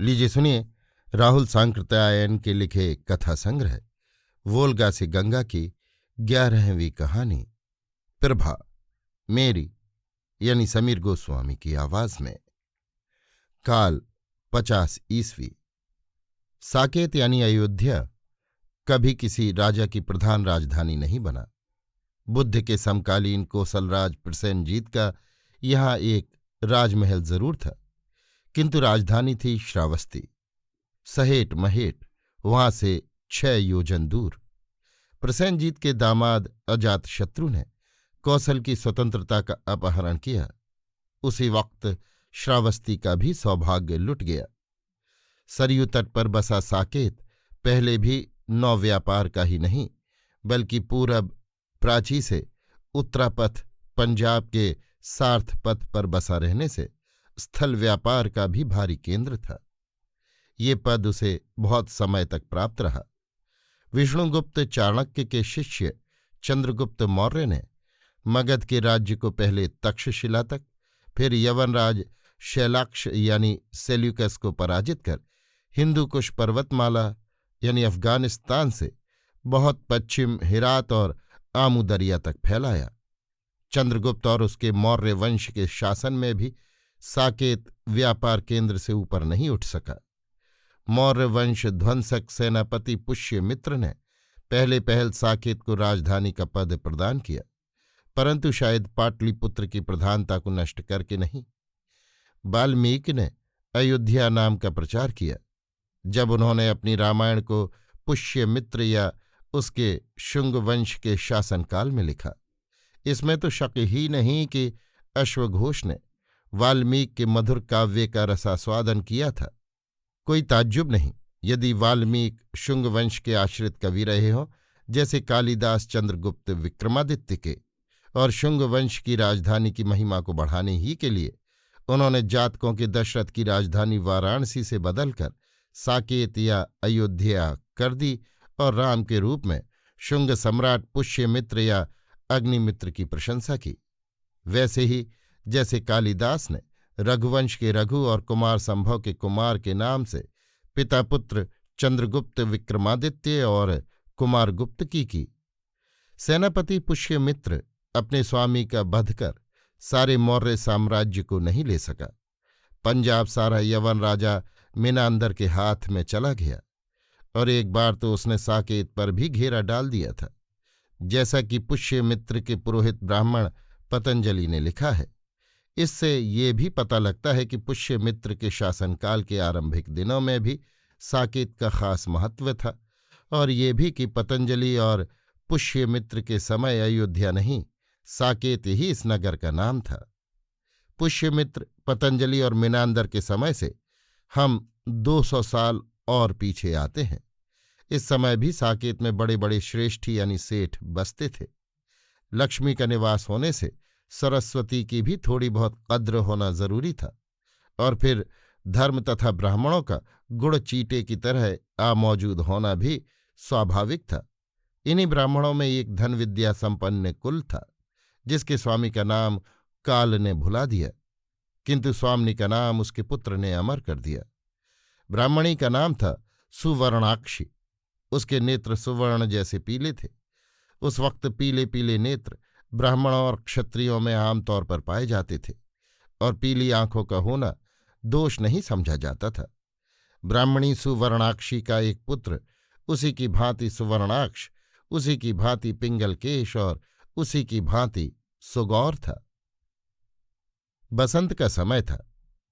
लीजिए सुनिए राहुल सांकृत्यायन के लिखे कथा संग्रह वोल्गा से गंगा की 11वीं कहानी प्रभा मेरी यानी समीर गोस्वामी की आवाज में। काल 50 ईस्वी। साकेत यानी अयोध्या कभी किसी राजा की प्रधान राजधानी नहीं बना। बुद्ध के समकालीन कोसलराज प्रसेनजीत का यहाँ एक राजमहल जरूर था, किंतु राजधानी थी श्रावस्ती, सहेट महेट वहां से 6 योजन दूर। प्रसेनजीत के दामाद अजातशत्रु ने कौशल की स्वतंत्रता का अपहरण किया। उसी वक्त श्रावस्ती का भी सौभाग्य लुट गया। सरयू तट पर बसा साकेत पहले भी नौ व्यापार का ही नहीं, बल्कि पूरब प्राची से उत्तरापथ पंजाब के सार्थ पथ पर बसा रहने से स्थल व्यापार का भी भारी केंद्र था। ये पद उसे बहुत समय तक प्राप्त रहा। विष्णुगुप्त चाणक्य के शिष्य चंद्रगुप्त मौर्य ने मगध के राज्य को पहले तक्षशिला तक, फिर यवनराज शैलाक्ष यानी सेल्यूकस को पराजित कर हिंदुकुश पर्वतमाला यानी अफगानिस्तान से बहुत पश्चिम हिरात और आमू दरिया तक फैलाया। चंद्रगुप्त और उसके मौर्य वंश के शासन में भी साकेत व्यापार केंद्र से ऊपर नहीं उठ सका। मौर्य वंश ध्वंसक सेनापति पुष्यमित्र ने पहले पहल साकेत को राजधानी का पद प्रदान किया, परंतु शायद पाटलिपुत्र की प्रधानता को नष्ट करके नहीं। वाल्मीकि ने अयोध्या नाम का प्रचार किया। जब उन्होंने अपनी रामायण को पुष्यमित्र या उसके शुंग वंश के शासनकाल में लिखा, इसमें तो शक ही नहीं कि अश्वघोष ने वाल्मीकि के मधुर काव्य का रसास्वादन किया था। कोई ताज्जुब नहीं यदि वाल्मीकि शुंग वंश के आश्रित कवि रहे हों, जैसे कालिदास चंद्रगुप्त विक्रमादित्य के, और शुंग वंश की राजधानी की महिमा को बढ़ाने ही के लिए उन्होंने जातकों के दशरथ की राजधानी वाराणसी से बदलकर साकेत या अयोध्या कर दी और राम के रूप में शुंग सम्राट पुष्यमित्र या अग्निमित्र की प्रशंसा की। वैसे ही जैसे कालिदास ने रघुवंश के रघु और कुमार संभव के कुमार के नाम से पिता पुत्र चंद्रगुप्त विक्रमादित्य और कुमारगुप्त की। सेनापति पुष्यमित्र अपने स्वामी का वध कर सारे मौर्य साम्राज्य को नहीं ले सका। पंजाब सारा यवन राजा मिनांदर के हाथ में चला गया, और एक बार तो उसने साकेत पर भी घेरा डाल दिया था, जैसा कि पुष्यमित्र के पुरोहित ब्राह्मण पतंजलि ने लिखा है। इससे ये भी पता लगता है कि पुष्यमित्र के शासनकाल के आरंभिक दिनों में भी साकेत का खास महत्व था, और ये भी कि पतंजलि और पुष्यमित्र के समय अयोध्या नहीं, साकेत ही इस नगर का नाम था। पुष्यमित्र, पतंजलि और मिनांदर के समय से हम 200 साल और पीछे आते हैं। इस समय भी साकेत में बड़े बड़े श्रेष्ठी यानी सेठ बसते थे। लक्ष्मी का निवास होने से सरस्वती की भी थोड़ी बहुत कद्र होना जरूरी था, और फिर धर्म तथा ब्राह्मणों का गुड़ चीटे की तरह मौजूद होना भी स्वाभाविक था। इन्हीं ब्राह्मणों में एक धन विद्या संपन्न कुल था, जिसके स्वामी का नाम काल ने भुला दिया, किंतु स्वामिनी का नाम उसके पुत्र ने अमर कर दिया। ब्राह्मणी का नाम था सुवर्णाक्षी। उसके नेत्र सुवर्ण जैसे पीले थे। उस वक्त पीले पीले नेत्र ब्राह्मणों और क्षत्रियों में आमतौर पर पाए जाते थे, और पीली आंखों का होना दोष नहीं समझा जाता था। ब्राह्मणी सुवर्णाक्षी का एक पुत्र उसी की भांति सुवर्णाक्ष, उसी की भांति पिंगलकेश और उसी की भांति सुगौर था। बसंत का समय था।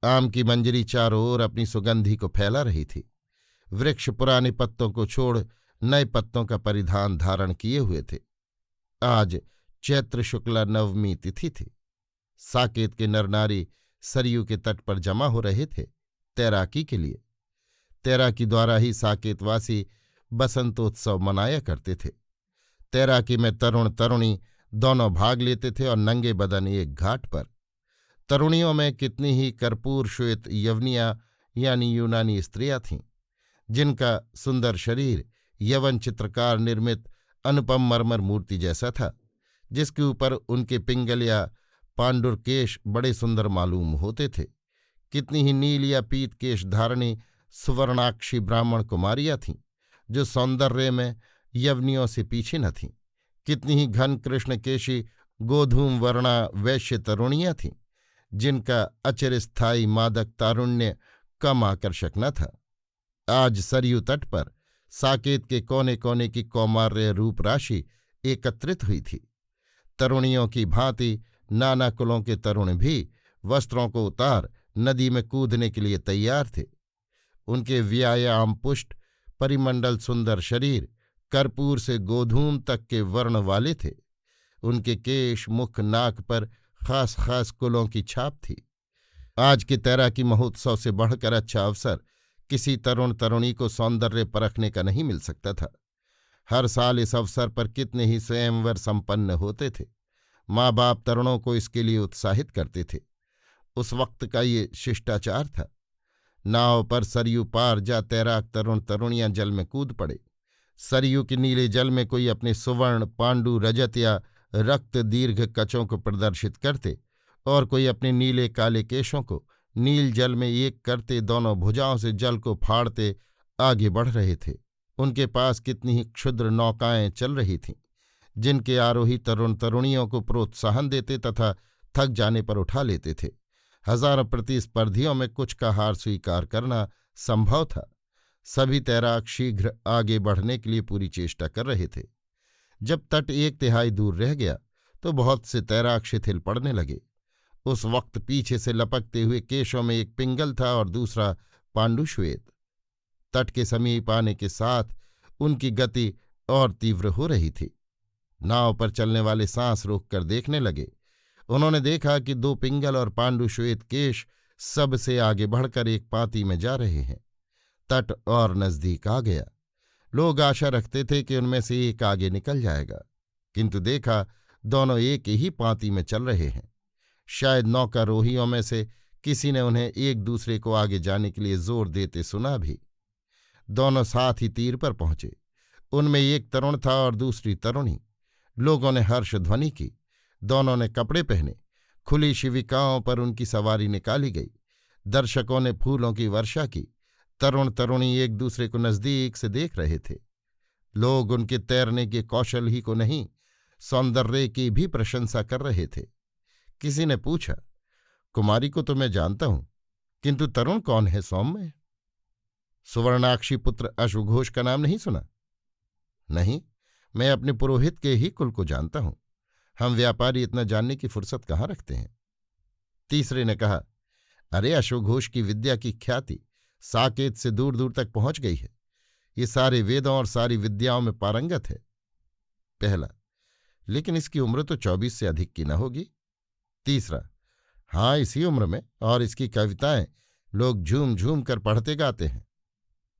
आम की मंजरी चारों ओर अपनी सुगंधि को फैला रही थी। वृक्ष पुराने पत्तों को छोड़ नए पत्तों का परिधान धारण किए हुए थे। आज चैत्र शुक्ला नवमी तिथि थी। साकेत के नरनारी सरयू के तट पर जमा हो रहे थे तैराकी के लिए। तैराकी द्वारा ही साकेतवासी बसंतोत्सव मनाया करते थे। तैराकी में तरुण तरुणी दोनों भाग लेते थे, और नंगे बदन एक घाट पर। तरुणियों में कितनी ही कर्पूर श्वेत यवनियाँ यानी यूनानी स्त्रियाँ थीं, जिनका सुंदर शरीर यवन चित्रकार निर्मित अनुपम मरमर मूर्ति जैसा था, जिसके ऊपर उनके पिंगल या पांडुर केश बड़े सुंदर मालूम होते थे। कितनी ही नील या पीत केश धारणी सुवर्णाक्षी ब्राह्मण कुमारियां थीं जो सौंदर्य में यवनियों से पीछे न थीं। कितनी ही घन कृष्णकेशी गोधूम वर्णा वैश्य तरुणियां थीं जिनका अचिरस्थायी मादक तारुण्य कम आकर्षक न था। आज सरयू तट पर साकेत के कोने कोने की कौमार्य रूप राशि एकत्रित हुई थी। तरुणियों की भांति नाना कुलों के तरुण भी वस्त्रों को उतार नदी में कूदने के लिए तैयार थे। उनके व्यायाम पुष्ट परिमंडल सुंदर शरीर कर्पूर से गोधूम तक के वर्ण वाले थे। उनके केश मुख नाक पर खास खास कुलों की छाप थी। आज के तैराकी महोत्सव से बढ़कर अच्छा अवसर किसी तरुण तरुणी को सौंदर्य परखने का नहीं मिल सकता था। हर साल इस अवसर पर कितने ही स्वयंवर संपन्न होते थे। माँ बाप तरुणों को इसके लिए उत्साहित करते थे। उस वक्त का ये शिष्टाचार था। नाव पर सरयू पार जा तैराक तरुण तरुणियां जल में कूद पड़े। सरयू के नीले जल में कोई अपने सुवर्ण पांडु रजत या रक्त दीर्घ कचों को प्रदर्शित करते और कोई अपने नीले काले केशों को नील जल में एक करते दोनों भुजाओं से जल को फाड़ते आगे बढ़ रहे थे। उनके पास कितनी ही क्षुद्र नौकाएं चल रही थीं जिनके आरोही तरुण तरुणियों को प्रोत्साहन देते तथा थक जाने पर उठा लेते थे। हजारों प्रतिस्पर्धियों में कुछ का हार स्वीकार करना संभव था। सभी तैराक शीघ्र आगे बढ़ने के लिए पूरी चेष्टा कर रहे थे। जब तट 1/3 दूर रह गया तो बहुत से तैराक शिथिल पड़ने लगे। उस वक्त पीछे से लपकते हुए केशों में एक पिंगल था और दूसरा पांडुश्वेत। तट के समीप आने के साथ उनकी गति और तीव्र हो रही थी। नाव पर चलने वाले सांस रोककर देखने लगे। उन्होंने देखा कि 2 पिंगल और पांडुश्वेत केश सबसे आगे बढ़कर एक पांति में जा रहे हैं। तट और नजदीक आ गया। लोग आशा रखते थे कि उनमें से एक आगे निकल जाएगा, किंतु देखा दोनों एक ही पांति में चल रहे हैं। शायद नौकारोहियों में से किसी ने उन्हें एक दूसरे को आगे जाने के लिए जोर देते सुना भी। दोनों साथ ही तीर पर पहुंचे। उनमें एक तरुण था और दूसरी तरुणी। लोगों ने हर्ष ध्वनि की। दोनों ने कपड़े पहने। खुली शिविकाओं पर उनकी सवारी निकाली गई। दर्शकों ने फूलों की वर्षा की। तरुण तरुणी एक दूसरे को नजदीक से देख रहे थे। लोग उनके तैरने के कौशल ही को नहीं, सौंदर्य की भी प्रशंसा कर रहे थे। किसी ने पूछा, कुमारी को तो मैं जानता हूं, किंतु तरुण कौन है सौम्य? सुवर्णाक्षी पुत्र अश्वघोष का नाम नहीं सुना? नहीं, मैं अपने पुरोहित के ही कुल को जानता हूं। हम व्यापारी इतना जानने की फुर्सत कहाँ रखते हैं। तीसरे ने कहा, अरे अश्वघोष की विद्या की ख्याति साकेत से दूर दूर तक पहुंच गई है। ये सारे वेदों और सारी विद्याओं में पारंगत है। पहला, लेकिन इसकी उम्र तो 24 से अधिक की न होगी। तीसरा, हाँ, इसी उम्र में, और इसकी कविताएं लोग झूम झूम कर पढ़ते गाते हैं।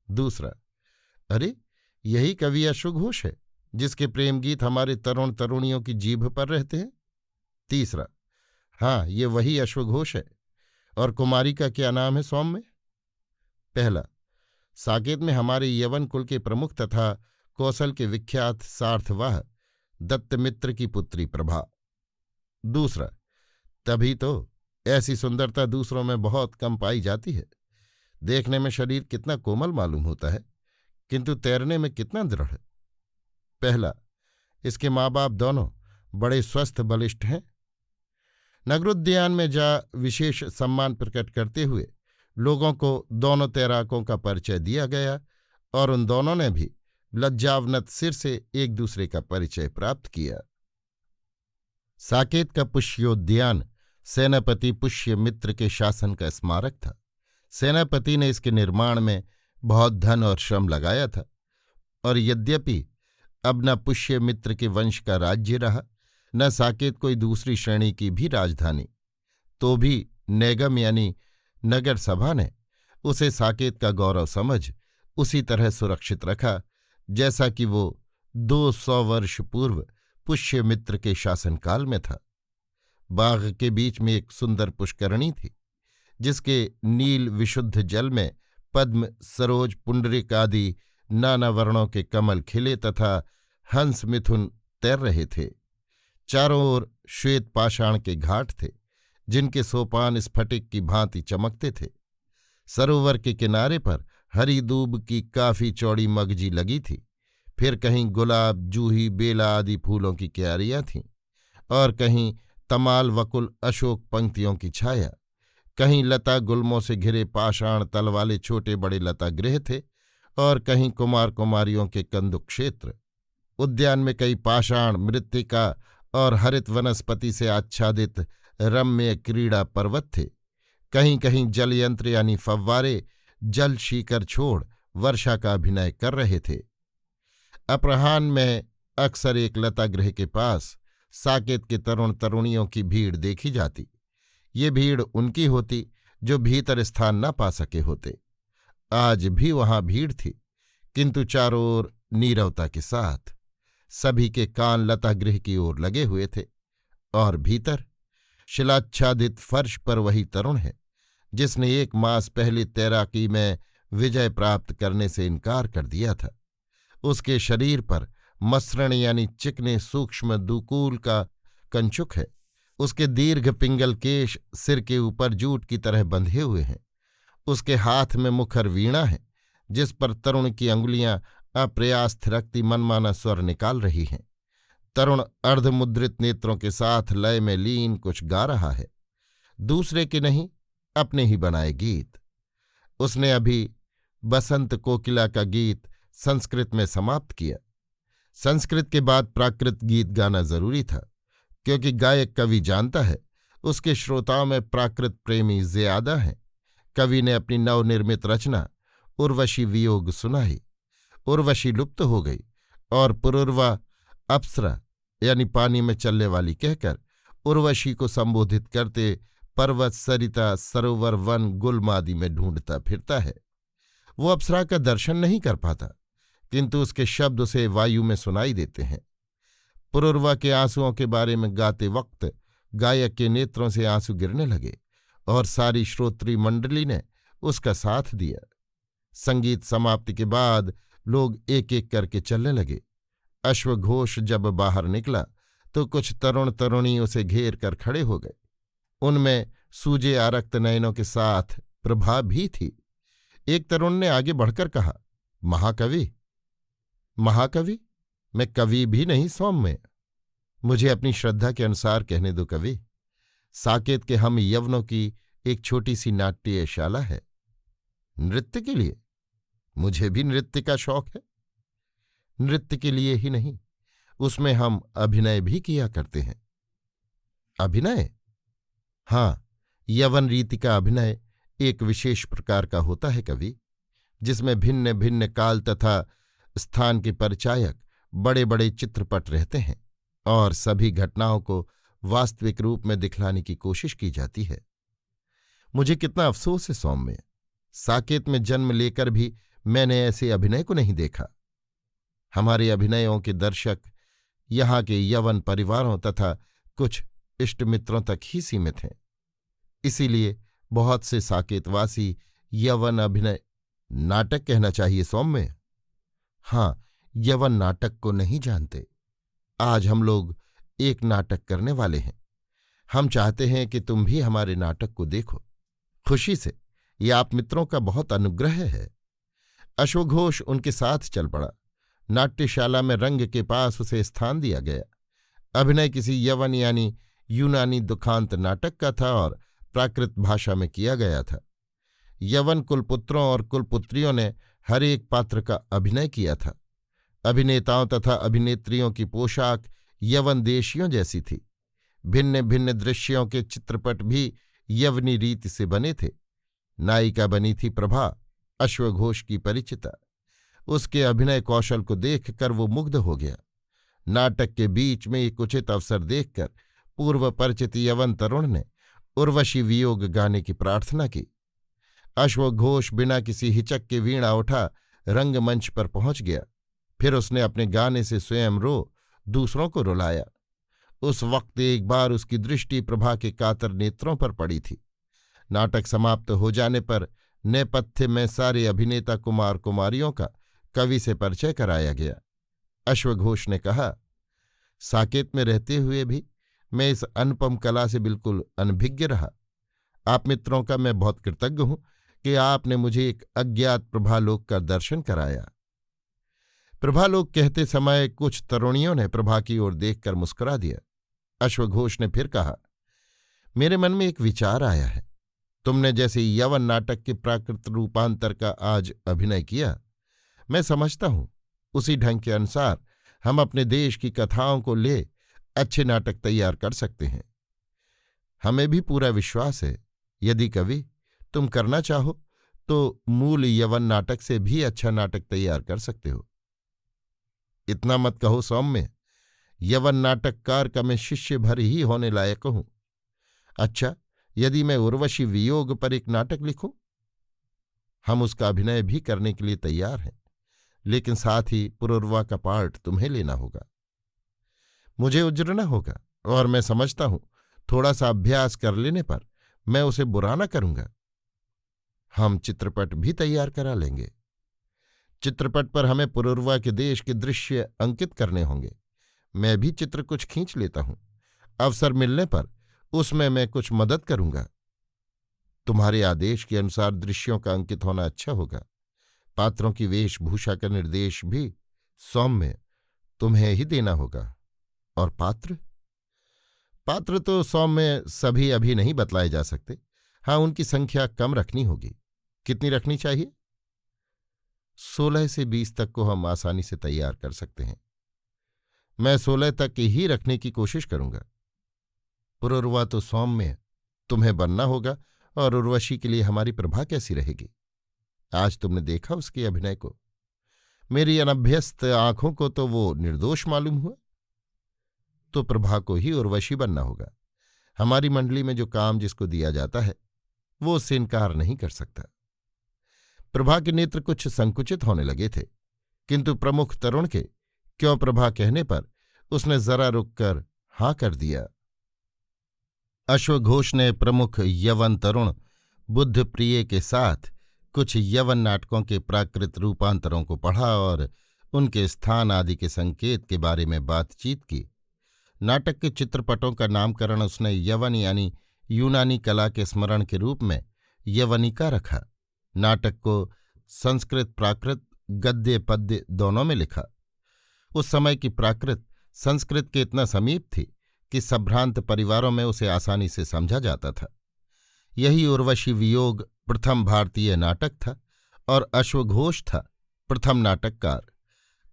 दूसरा, अरे यही कवि अश्वघोष है जिसके प्रेम गीत हमारे तरुण तरुणियों की जीभ पर रहते हैं। तीसरा, हाँ, ये वही अश्वघोष है। और कुमारी का क्या नाम है सौम्य? पहला, साकेत में हमारे यवन कुल के प्रमुख तथा कौशल के विख्यात सार्थवाह दत्तमित्र की पुत्री प्रभा। दूसरा, तभी तो ऐसी सुंदरता दूसरों में बहुत कम पाई जाती है। देखने में शरीर कितना कोमल मालूम होता है, किंतु तैरने में कितना दृढ़। पहला, इसके माँ बाप दोनों बड़े स्वस्थ बलिष्ठ हैं। नगरोद्यान में जा विशेष सम्मान प्रकट करते हुए लोगों को दोनों तैराकों का परिचय दिया गया और उन दोनों ने भी लज्जावनत सिर से एक दूसरे का परिचय प्राप्त किया। साकेत का पुष्योद्यान सेनापति पुष्यमित्र के शासन का स्मारक था। सेनापति ने इसके निर्माण में बहुत धन और श्रम लगाया था, और यद्यपि अब न पुष्यमित्र के वंश का राज्य रहा, न साकेत कोई दूसरी श्रेणी की भी राजधानी, तो भी नेगम यानी नगर सभा ने उसे साकेत का गौरव समझ उसी तरह सुरक्षित रखा जैसा कि वो 200 वर्ष पूर्व पुष्यमित्र के शासनकाल में था। बाग के बीच में एक सुंदर पुष्करणी थी, जिसके नील विशुद्ध जल में पद्म सरोज पुंडरिक आदि नाना वर्णों के कमल खिले तथा हंस मिथुन तैर रहे थे। चारों ओर श्वेत पाषाण के घाट थे, जिनके सोपान स्फटिक की भांति चमकते थे। सरोवर के किनारे पर हरी दूब की काफी चौड़ी मगजी लगी थी, फिर कहीं गुलाब, जूही, बेला आदि फूलों की क्यारियां थीं, और कहीं तमाल, वकुल, अशोक पंक्तियों की छाया, कहीं लता गुल्मों से घिरे पाषाण तल वाले छोटे बड़े लता गृह थे, और कहीं कुमार कुमारियों के कंदुक क्षेत्र। उद्यान में कई पाषाण, मृत्तिका और हरित वनस्पति से आच्छादित रम्य क्रीड़ा पर्वत थे। कहीं कहीं जलयंत्र यानी फव्वारे जल शीकर छोड़ वर्षा का अभिनय कर रहे थे। अपराह्न में अक्सर एक लतागृह के पास साकेत के तरुण तरुणियों की भीड़ देखी जाती। ये भीड़ उनकी होती जो भीतर स्थान न पा सके होते। आज भी वहां भीड़ थी, किंतु चारों ओर नीरवता के साथ। सभी के कान लतागृह की ओर लगे हुए थे, और भीतर शिलाच्छादित फर्श पर वही तरुण है जिसने 1 मास पहले तैराकी में विजय प्राप्त करने से इनकार कर दिया था। उसके शरीर पर मसृण यानी चिकने सूक्ष्म दूकूल का कंचुक है। उसके दीर्घ पिंगल केश सिर के ऊपर जूट की तरह बंधे हुए हैं। उसके हाथ में मुखर वीणा है, जिस पर तरुण की अंगुलियां अप्रयास थिरकती मनमाना स्वर निकाल रही हैं। तरुण अर्धमुद्रित नेत्रों के साथ लय में लीन कुछ गा रहा है, दूसरे के नहीं, अपने ही बनाए गीत। उसने अभी बसंत कोकिला का गीत संस्कृत में समाप्त किया। संस्कृत के बाद प्राकृत गीत गाना जरूरी था, क्योंकि गायक कवि जानता है उसके श्रोताओं में प्राकृत प्रेमी ज्यादा हैं। कवि ने अपनी नवनिर्मित रचना उर्वशी वियोग सुनाई। उर्वशी लुप्त हो गई, और पुरुर्वा अप्सरा यानी पानी में चलने वाली कहकर उर्वशी को संबोधित करते पर्वत, सरिता, सरोवर, वन, गुलमादि में ढूंढता फिरता है। वो अप्सरा का दर्शन नहीं कर पाता, किंतु उसके शब्द उसे वायु में सुनाई देते हैं। पुरुर्वा के आंसुओं के बारे में गाते वक्त गायक के नेत्रों से आंसू गिरने लगे, और सारी श्रोत्री मंडली ने उसका साथ दिया। संगीत समाप्ति के बाद लोग एक एक करके चलने लगे। अश्वघोष जब बाहर निकला तो कुछ तरुण तरुणी उसे घेर कर खड़े हो गए। उनमें सूजे आरक्त नयनों के साथ प्रभा भी थी। एक तरुण ने आगे बढ़कर कहा, महाकवि। महाकवि? मैं कवि भी नहीं सौम्य। मुझे अपनी श्रद्धा के अनुसार कहने दो कवि। साकेत के हम यवनों की एक छोटी सी नाट्यशाला है। नृत्य के लिए? मुझे भी नृत्य का शौक है। नृत्य के लिए ही नहीं, उसमें हम अभिनय भी किया करते हैं। अभिनय? हाँ, यवन रीति का अभिनय एक विशेष प्रकार का होता है कवि, जिसमें भिन्न भिन्न काल तथा स्थान के परिचायक बड़े बड़े चित्रपट रहते हैं, और सभी घटनाओं को वास्तविक रूप में दिखलाने की कोशिश की जाती है। मुझे कितना अफसोस है सौम्य, साकेत में जन्म लेकर भी मैंने ऐसे अभिनय को नहीं देखा। हमारे अभिनयों के दर्शक यहाँ के यवन परिवारों तथा कुछ इष्टमित्रों तक ही सीमित हैं। इसीलिए बहुत से साकेतवासी यवन अभिनय, नाटक कहना चाहिए सौम्य। हाँ, यवन नाटक को नहीं जानते। आज हम लोग एक नाटक करने वाले हैं। हम चाहते हैं कि तुम भी हमारे नाटक को देखो। खुशी से, ये आप मित्रों का बहुत अनुग्रह है। अश्वघोष उनके साथ चल पड़ा। नाट्यशाला में रंग के पास उसे स्थान दिया गया। अभिनय किसी यवन यानी यूनानी दुखांत नाटक का था और प्राकृत भाषा में किया गया था। यवन कुलपुत्रों और कुलपुत्रियों ने हर एक पात्र का अभिनय किया था। अभिनेताओं तथा अभिनेत्रियों की पोशाक यवन देशियों जैसी थी। भिन्न भिन्न दृश्यों के चित्रपट भी यवनी रीति से बने थे। नायिका बनी थी प्रभा, अश्वघोष की परिचिता। उसके अभिनय कौशल को देखकर वो मुग्ध हो गया। नाटक के बीच में एक उचित अवसर देखकर पूर्व परिचित यवन तरुण ने उर्वशी वियोग गाने की प्रार्थना की। अश्वघोष बिना किसी हिचक के वीणा उठा रंगमंच पर पहुंच गया। फिर उसने अपने गाने से स्वयं रो दूसरों को रुलाया। उस वक्त एक बार उसकी दृष्टि प्रभा के कातर नेत्रों पर पड़ी थी। नाटक समाप्त हो जाने पर नेपथ्य में सारे अभिनेता कुमार कुमारियों का कवि से परिचय कराया गया। अश्वघोष ने कहा, साकेत में रहते हुए भी मैं इस अनुपम कला से बिल्कुल अनभिज्ञ रहा। आप मित्रों का मैं बहुत कृतज्ञ हूं कि आपने मुझे एक अज्ञात प्रभालोक का दर्शन कराया। प्रभालोक कहते समय कुछ तरुणियों ने प्रभा की ओर देखकर मुस्कुरा दिया। अश्वघोष ने फिर कहा, मेरे मन में एक विचार आया है। तुमने जैसे यवन नाटक के प्राकृत रूपांतर का आज अभिनय किया, मैं समझता हूं उसी ढंग के अनुसार हम अपने देश की कथाओं को ले अच्छे नाटक तैयार कर सकते हैं। हमें भी पूरा विश्वास है, यदि कवि तुम करना चाहो तो मूल यवन नाटक से भी अच्छा नाटक तैयार कर सकते हो। इतना मत कहो सौम्य, यवन नाटककार का मैं शिष्य भर ही होने लायक हूं। अच्छा, यदि मैं उर्वशी वियोग पर एक नाटक लिखूं? हम उसका अभिनय भी करने के लिए तैयार हैं, लेकिन साथ ही पुरुरवा का पार्ट तुम्हें लेना होगा, मुझे उजरना होगा, और मैं समझता हूं थोड़ा सा अभ्यास कर लेने पर मैं उसे बुरा न करूंगा। हम चित्रपट भी तैयार करा लेंगे। चित्रपट पर हमें पुरुरवा के देश के दृश्य अंकित करने होंगे। मैं भी चित्र कुछ खींच लेता हूं, अवसर मिलने पर उसमें मैं कुछ मदद करूंगा। तुम्हारे आदेश के अनुसार दृश्यों का अंकित होना अच्छा होगा। पात्रों की वेशभूषा का निर्देश भी सौम्य तुम्हें ही देना होगा। और पात्र पात्र तो सौम्य सभी अभी नहीं बतलाए जा सकते। हाँ, उनकी संख्या कम रखनी होगी। कितनी रखनी चाहिए? 16 से 20 तक को हम आसानी से तैयार कर सकते हैं। मैं 16 तक ही रखने की कोशिश करूंगा। पुरुरवा तो सौम्य तुम्हें बनना होगा, और उर्वशी के लिए हमारी प्रभा कैसी रहेगी? आज तुमने देखा उसके अभिनय को। मेरी अनभ्यस्त आंखों को तो वो निर्दोष मालूम हुआ। तो प्रभा को ही उर्वशी बनना होगा। हमारी मंडली में जो काम जिसको दिया जाता है वो उससे इनकार नहीं कर सकता। प्रभा के नेत्र कुछ संकुचित होने लगे थे, किंतु प्रमुख तरुण के क्यों प्रभा कहने पर उसने जरा रुककर हां कर दिया। अश्वघोष ने प्रमुख यवन तरुण बुद्धप्रिय के साथ कुछ यवन नाटकों के प्राकृत रूपांतरों को पढ़ा और उनके स्थान आदि के संकेत के बारे में बातचीत की। नाटक के चित्रपटों का नामकरण उसने यवन यानी यूनानी कला के स्मरण के रूप में यवनिका रखा। नाटक को संस्कृत प्राकृत गद्य पद्य दोनों में लिखा। उस समय की प्राकृत संस्कृत के इतना समीप थी कि संभ्रांत परिवारों में उसे आसानी से समझा जाता था। यही उर्वशी वियोग प्रथम भारतीय नाटक था, और अश्वघोष था प्रथम नाटककार।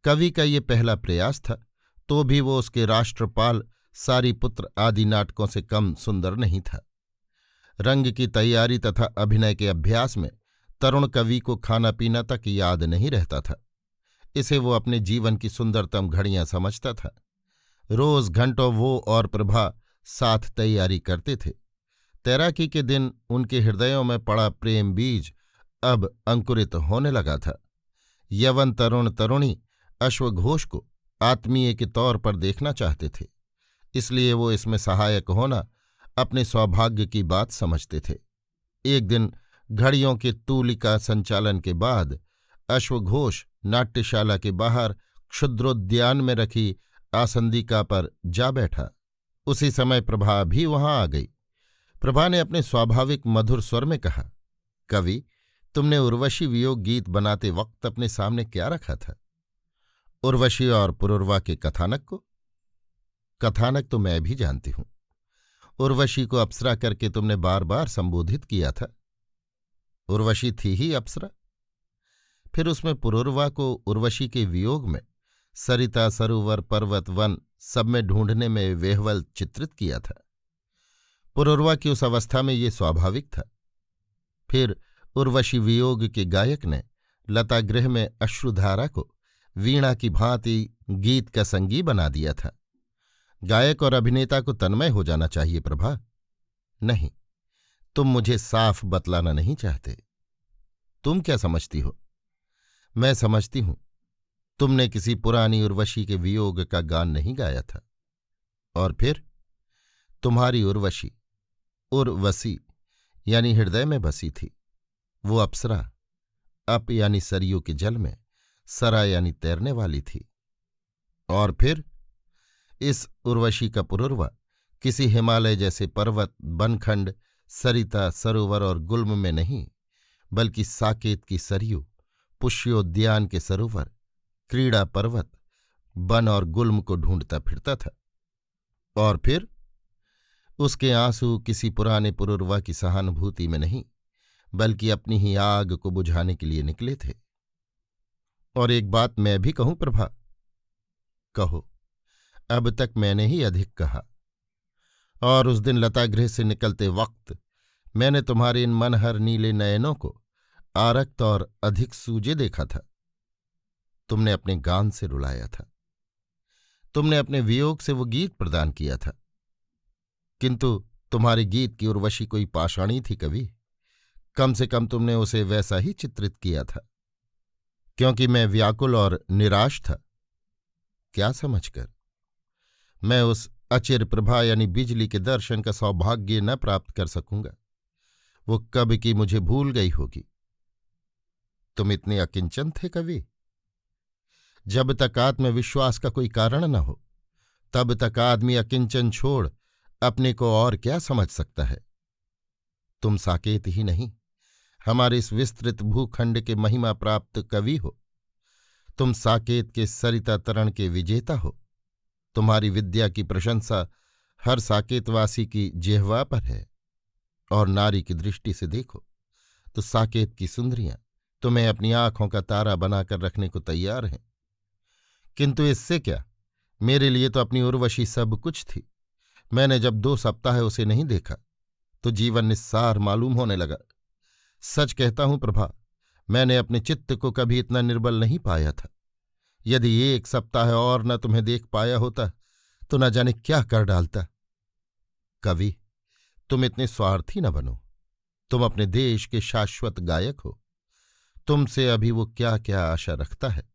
कवि का ये पहला प्रयास था, तो भी वो उसके राष्ट्रपाल सारीपुत्र आदि नाटकों से कम सुंदर नहीं था। रंग की तैयारी तथा अभिनय के अभ्यास में तरुण कवि को खाना पीना तक याद नहीं रहता था। इसे वो अपने जीवन की सुंदरतम घड़ियां समझता था। रोज घंटों वो और प्रभा साथ तैयारी करते थे। तैराकी के दिन उनके हृदयों में पड़ा प्रेम बीज अब अंकुरित होने लगा था। यवन तरुण तरुणी अश्वघोष को आत्मीय के तौर पर देखना चाहते थे, इसलिए वो इसमें सहायक होना अपने सौभाग्य की बात समझते थे। एक दिन घड़ियों के तूलिका संचालन के बाद अश्वघोष नाट्यशाला के बाहर क्षुद्रोद्यान में रखी आसंदिका पर जा बैठा। उसी समय प्रभा भी वहां आ गई। प्रभा ने अपने स्वाभाविक मधुर स्वर में कहा, कवि, तुमने उर्वशी वियोग गीत बनाते वक्त अपने सामने क्या रखा था? उर्वशी और पुरुरवा के कथानक को? कथानक तो मैं भी जानती हूं। उर्वशी को अप्सरा करके तुमने बार बार संबोधित किया था। उर्वशी थी ही अप्सरा। फिर उसमें पुरुरवा को उर्वशी के वियोग में सरिता सरोवर पर्वत वन सब में ढूंढने में वेहवल चित्रित किया था। पुरुरवा की उस अवस्था में ये स्वाभाविक था। फिर उर्वशी वियोग के गायक ने लतागृह में अश्रुधारा को वीणा की भांति गीत का संगी बना दिया था। गायक और अभिनेता को तन्मय हो जाना चाहिए प्रभा। नहीं, तुम मुझे साफ बतलाना नहीं चाहते। तुम क्या समझती हो? मैं समझती हूं तुमने किसी पुरानी उर्वशी के वियोग का गान नहीं गाया था। और फिर तुम्हारी उर्वशी उर्वशी यानी हृदय में बसी थी। वो अप्सरा अप यानी सरयू के जल में, सरा यानी तैरने वाली थी। और फिर इस उर्वशी का पुरुरवा किसी हिमालय जैसे पर्वत बनखंड सरिता सरोवर और गुल्म में नहीं, बल्कि साकेत की सरयू, पुष्योद्यान के सरोवर, क्रीड़ा पर्वत, वन और गुल्म को ढूंढता फिरता था। और फिर उसके आंसू किसी पुराने पुरुरवा की सहानुभूति में नहीं, बल्कि अपनी ही आग को बुझाने के लिए निकले थे। और एक बात मैं भी कहूं प्रभा? कहो। अब तक मैंने ही अधिक कहा। और उस दिन लतागृह से निकलते वक्त मैंने तुम्हारे इन मनहर नीले नयनों को आरक्त और अधिक सूजे देखा था। तुमने अपने गान से रुलाया था, तुमने अपने वियोग से वो गीत प्रदान किया था, किंतु तुम्हारे गीत की उर्वशी कोई पाषाणी थी कवि। कम से कम तुमने उसे वैसा ही चित्रित किया था, क्योंकि मैं व्याकुल और निराश था। क्या समझकर? मैं उस अचिर प्रभा यानी बिजली के दर्शन का सौभाग्य न प्राप्त कर सकूंगा। वो कब की मुझे भूल गई होगी। तुम इतने अकिंचन थे कवि। जब तक आत्मविश्वास का कोई कारण न हो, तब तक आदमी अकिंचन छोड़ अपने को और क्या समझ सकता है। तुम साकेत ही नहीं, हमारे इस विस्तृत भूखंड के महिमा प्राप्त कवि हो। तुम साकेत के सरिता तरण के विजेता हो। तुम्हारी विद्या की प्रशंसा हर साकेतवासी की जिह्वा पर है। और नारी की दृष्टि से देखो तो साकेत की सुंदरियां तुम्हें अपनी आंखों का तारा बनाकर रखने को तैयार हैं। किंतु इससे क्या, मेरे लिए तो अपनी उर्वशी सब कुछ थी। मैंने जब 2 सप्ताह उसे नहीं देखा तो जीवन निस्सार मालूम होने लगा। सच कहता हूं प्रभा, मैंने अपने चित्त को कभी इतना निर्बल नहीं पाया था। यदि 1 सप्ताह और न तुम्हें देख पाया होता तो न जाने क्या कर डालता। कवि, तुम इतने स्वार्थी न बनो। तुम अपने देश के शाश्वत गायक हो। तुमसे अभी वो क्या क्या आशा रखता है।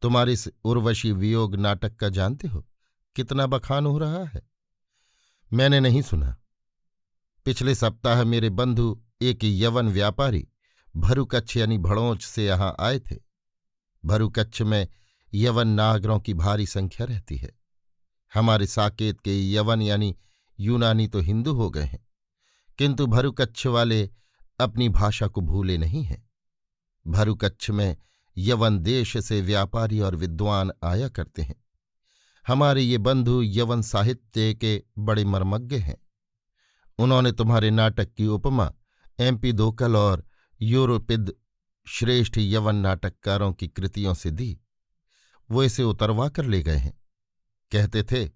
तुम्हारे इस उर्वशी वियोग नाटक का जानते हो कितना बखान हो रहा है? मैंने नहीं सुना। पिछले सप्ताह मेरे बंधु एक यवन व्यापारी भरुकच्छ यानी भड़ोंच से यहां आए थे। भरुकच्छ में यवन नागरों की भारी संख्या रहती है। हमारे साकेत के यवन यानी यूनानी तो हिंदू हो गए हैं, किंतु भरुकच्छ वाले अपनी भाषा को भूले नहीं हैं। भरुकच्छ में यवन देश से व्यापारी और विद्वान आया करते हैं। हमारे ये बंधु यवन साहित्य के बड़े मर्मज्ञ हैं। उन्होंने तुम्हारे नाटक की उपमा एम्पिदोकल और यूरोपिद श्रेष्ठ यवन नाटककारों की कृतियों से दी। वो इसे उतरवा कर ले गए हैं। कहते थे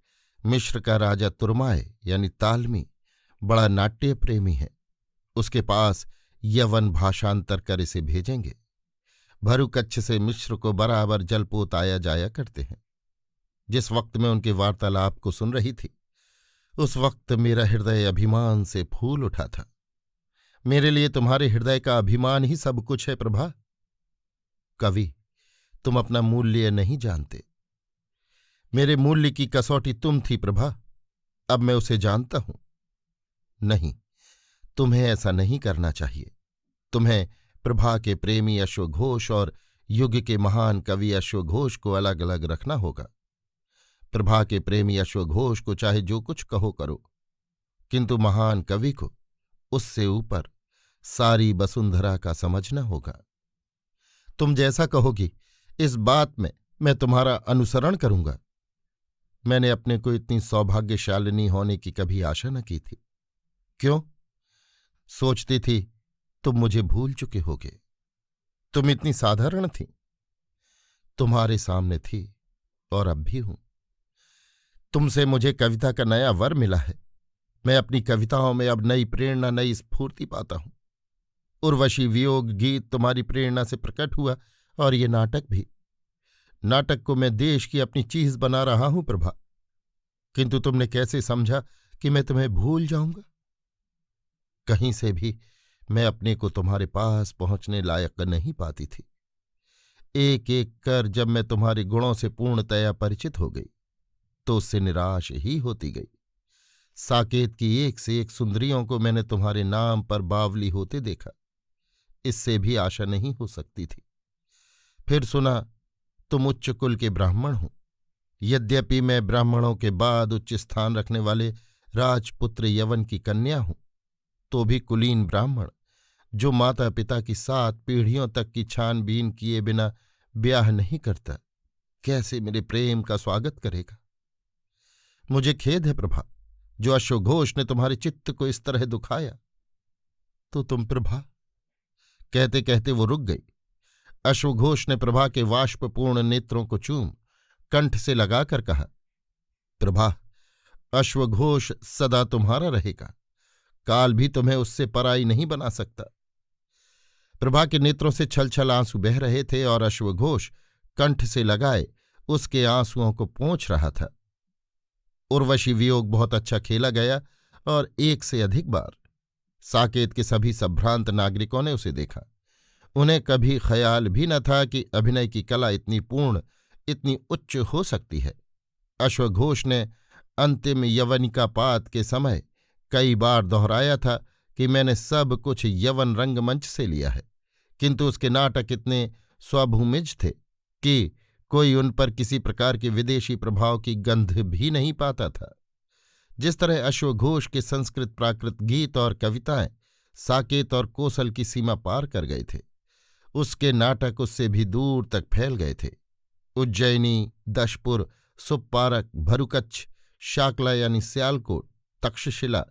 मिस्र का राजा तुरमाए यानी तालमी बड़ा नाट्य प्रेमी है, उसके पास यवन भाषांतर कर इसे भेजेंगे। भरुकच्छ से मिस्र को बराबर जलपोत आया जाया करते हैं। जिस वक्त मैं उनके वार्तालाप को सुन रही थी, उस वक्त मेरा हृदय अभिमान से फूल उठा था। मेरे लिए तुम्हारे हृदय का अभिमान ही सब कुछ है प्रभा। कवि, तुम अपना मूल्य नहीं जानते। मेरे मूल्य की कसौटी तुम थी प्रभा, अब मैं उसे जानता हूं। नहीं, तुम्हें ऐसा नहीं करना चाहिए। तुम्हें प्रभा के प्रेमी अश्वघोष और युग के महान कवि अश्वघोष को अलग अलग रखना होगा। प्रभा के प्रेमी अश्वघोष को चाहे जो कुछ कहो करो, किंतु महान कवि को उससे ऊपर सारी वसुंधरा का समझना होगा। तुम जैसा कहोगी इस बात में मैं तुम्हारा अनुसरण करूंगा। मैंने अपने को इतनी सौभाग्यशालिनी होने की कभी आशा न की थी। क्यों? सोचती थी तुम मुझे भूल चुके होगे। तुम इतनी साधारण थी। तुम्हारे सामने थी और अब भी हूं। तुमसे मुझे कविता का नया वर मिला है। मैं अपनी कविताओं में अब नई प्रेरणा, नई स्फूर्ति पाता हूं। उर्वशी वियोग गीत तुम्हारी प्रेरणा से प्रकट हुआ, और ये नाटक भी। नाटक को मैं देश की अपनी चीज बना रहा हूं प्रभा, किंतु तुमने कैसे समझा कि मैं तुम्हें भूल जाऊंगा? कहीं से भी मैं अपने को तुम्हारे पास पहुंचने लायक नहीं पाती थी। एक एक कर जब मैं तुम्हारे गुणों से पूर्णतया परिचित हो गई तो उससे निराश ही होती गई। साकेत की एक से एक सुंदरियों को मैंने तुम्हारे नाम पर बावली होते देखा, इससे भी आशा नहीं हो सकती थी। फिर सुना तुम उच्च कुल के ब्राह्मण हो। यद्यपि मैं ब्राह्मणों के बाद उच्च स्थान रखने वाले राजपुत्र यवन की कन्या हूं, तो भी कुलीन ब्राह्मण जो माता पिता की 7 पीढ़ियों तक की छानबीन किए बिना ब्याह नहीं करता, कैसे मेरे प्रेम का स्वागत करेगा। मुझे खेद है प्रभा, जो अश्वघोष ने तुम्हारे चित्त को इस तरह दुखाया। तो तुम प्रभा। कहते कहते वो रुक गई। अश्वघोष ने प्रभा के वाष्पपूर्ण नेत्रों को चूम कंठ से लगाकर कहा, प्रभा, अश्वघोष सदा तुम्हारा रहेगा, काल भी तुम्हें उससे पराई नहीं बना सकता। प्रभा के नेत्रों से छल छल आंसू बह रहे थे और अश्वघोष कंठ से लगाए उसके आंसुओं को पोंछ रहा था। उर्वशी वियोग बहुत अच्छा खेला गया और एक से अधिक बार। साकेत के सभी संभ्रांत नागरिकों ने उसे देखा। उन्हें कभी ख्याल भी न था कि अभिनय की कला इतनी पूर्ण, इतनी उच्च हो सकती है। अश्वघोष ने अंतिम यवनिकापात के समय कई बार दोहराया था कि मैंने सब कुछ यवन रंगमंच से लिया है, किंतु उसके नाटक इतने स्वभूमिज थे कि कोई उन पर किसी प्रकार के विदेशी प्रभाव की गंध भी नहीं पाता था। जिस तरह अश्वघोष के संस्कृत प्राकृत गीत और कविताएं साकेत और कोसल की सीमा पार कर गए थे, उसके नाटक उससे भी दूर तक फैल गए थे। उज्जैनी, दशपुर, सुप्पारक, भरुकच्छ, शाकला यानी सियालकोट, तक्षशिला,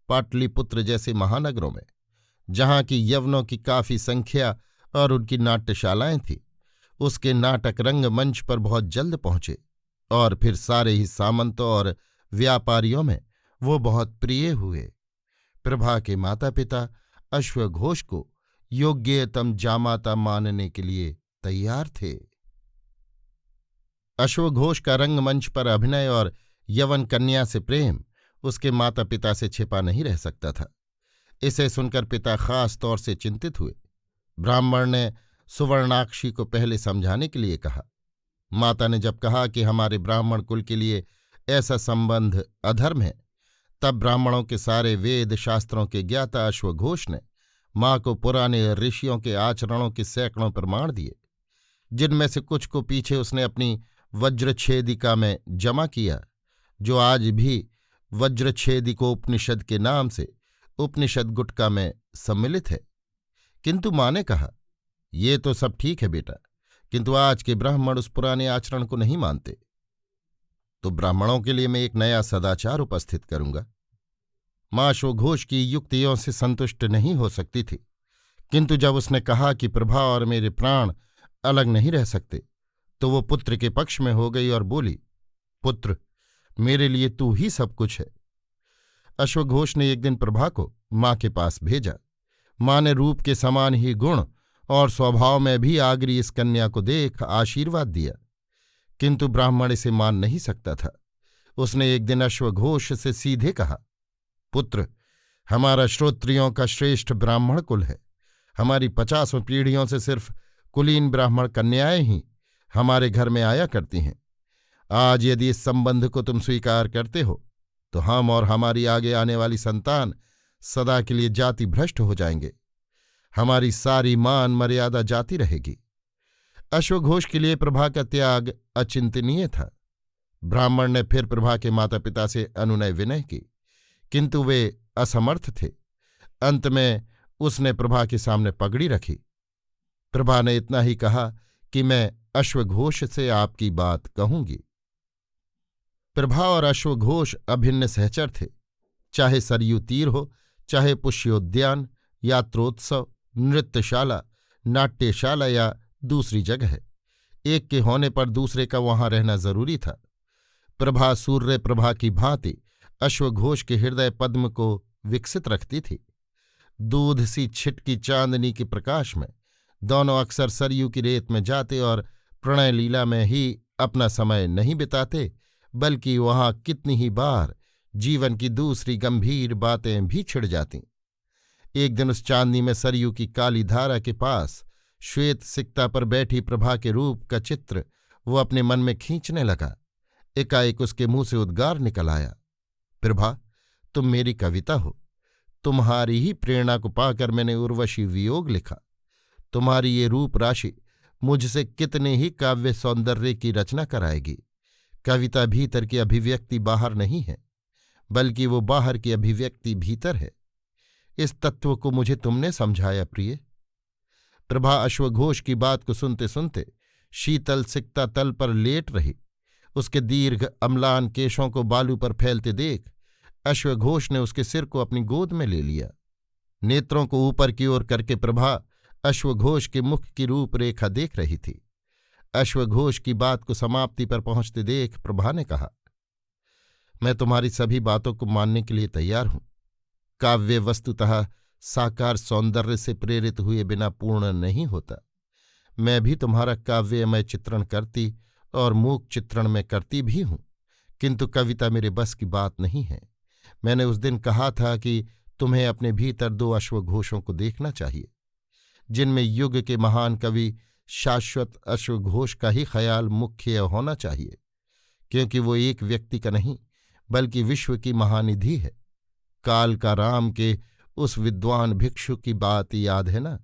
पाटलिपुत्र जैसे महानगरों में, जहाँ की यवनों की काफी संख्या और उनकी नाट्यशालाएं थीं, उसके नाटक रंगमंच पर बहुत जल्द पहुंचे और फिर सारे ही सामंतों और व्यापारियों में वो बहुत प्रिय हुए। प्रभा के माता पिता अश्वघोष को योग्यतम जामाता मानने के लिए तैयार थे। अश्वघोष का रंगमंच पर अभिनय और यवन कन्या से प्रेम उसके माता पिता से छिपा नहीं रह सकता था। इसे सुनकर पिता खास तौर से चिंतित हुए। ब्राह्मण ने सुवर्णाक्षी को पहले समझाने के लिए कहा। माता ने जब कहा कि हमारे ब्राह्मण कुल के लिए ऐसा संबंध अधर्म है, तब ब्राह्मणों के सारे वेद शास्त्रों के ज्ञाता अश्वघोष ने माँ को पुराने ऋषियों के आचरणों के सैकड़ों प्रमाण दिए, जिनमें से कुछ को पीछे उसने अपनी वज्रच्छेदिका में जमा किया, जो आज भी वज्रच्छेदिकोपनिषद के नाम से उपनिषद गुटका में सम्मिलित है। किंतु माँ ने कहा, ये तो सब ठीक है बेटा, किंतु आज के ब्राह्मण उस पुराने आचरण को नहीं मानते। तो ब्राह्मणों के लिए मैं एक नया सदाचार उपस्थित करूंगा। माँ अश्वघोष की युक्तियों से संतुष्ट नहीं हो सकती थी, किंतु जब उसने कहा कि प्रभा और मेरे प्राण अलग नहीं रह सकते, तो वो पुत्र के पक्ष में हो गई और बोली, पुत्र, मेरे लिए तू ही सब कुछ है। अश्वघोष ने एक दिन प्रभा को माँ के पास भेजा। माँ ने रूप के समान ही गुण और स्वभाव में भी आगरी इस कन्या को देख आशीर्वाद दिया, किंतु ब्राह्मण इसे मान नहीं सकता था। उसने एक दिन अश्वघोष से सीधे कहा, पुत्र, हमारा श्रोत्रियों का श्रेष्ठ ब्राह्मण कुल है। हमारी 50 पीढ़ियों से सिर्फ कुलीन ब्राह्मण कन्याएं ही हमारे घर में आया करती हैं। आज यदि इस संबंध को तुम स्वीकार करते हो, तो हम और हमारी आगे आने वाली संतान सदा के लिए जाति भ्रष्ट हो जाएंगे। हमारी सारी मान मर्यादा जाती रहेगी। अश्वघोष के लिए प्रभा का त्याग अचिंतनीय था। ब्राह्मण ने फिर प्रभा के माता पिता से अनुनय विनय की, किंतु वे असमर्थ थे। अंत में उसने प्रभा के सामने पगड़ी रखी। प्रभा ने इतना ही कहा कि मैं अश्वघोष से आपकी बात कहूंगी। प्रभा और अश्वघोष अभिन्न सहचर थे। चाहे सरयू तीर हो, चाहे पुष्योद्यान, यात्रोत्सव, नृत्यशाला, नाट्यशाला या दूसरी जगह, एक के होने पर दूसरे का वहां रहना जरूरी था। प्रभा सूर्य प्रभा की भांति अश्वघोष के हृदय पद्म को विकसित रखती थी। दूध सी छिटकी चांदनी के प्रकाश में दोनों अक्सर सरयू की रेत में जाते और प्रणय लीला में ही अपना समय नहीं बिताते, बल्कि वहां कितनी ही बार जीवन की दूसरी गंभीर बातें भी छिड़ जातीं। एक दिन उस चांदनी में सरयू की काली धारा के पास श्वेत सिक्ता पर बैठी प्रभा के रूप का चित्र वो अपने मन में खींचने लगा। एकाएक उसके मुंह से उद्गार निकल आया, प्रभा, तुम मेरी कविता हो। तुम्हारी ही प्रेरणा को पाकर मैंने उर्वशी वियोग लिखा। तुम्हारी ये रूप राशि मुझसे कितने ही काव्य सौंदर्य की रचना कराएगी। कविता भीतर की अभिव्यक्ति बाहर नहीं है, बल्कि वो बाहर की अभिव्यक्ति भीतर है। इस तत्व को मुझे तुमने समझाया प्रिय। प्रभा अश्वघोष की बात को सुनते सुनते शीतल सिकता तल पर लेट रही। उसके दीर्घ अम्लान केशों को बालू पर फैलते देख अश्वघोष ने उसके सिर को अपनी गोद में ले लिया। नेत्रों को ऊपर की ओर करके प्रभा अश्वघोष के मुख की रूपरेखा देख रही थी। अश्वघोष की बात को समाप्ति पर पहुंचते देख प्रभा ने कहा, मैं तुम्हारी सभी बातों को मानने के लिए तैयार हूं। काव्य वस्तुतः साकार सौंदर्य से प्रेरित हुए बिना पूर्ण नहीं होता। मैं भी तुम्हारा काव्यमय चित्रण करती और मूक चित्रण में करती भी हूं, किंतु कविता मेरे बस की बात नहीं है। मैंने उस दिन कहा था कि तुम्हें अपने भीतर 2 अश्वघोषों को देखना चाहिए, जिनमें युग के महान कवि शाश्वत अश्वघोष का ही ख्याल मुख्य होना चाहिए, क्योंकि वो एक व्यक्ति का नहीं बल्कि विश्व की महानिधि है। काल का राम के उस विद्वान भिक्षु की बात याद है ना,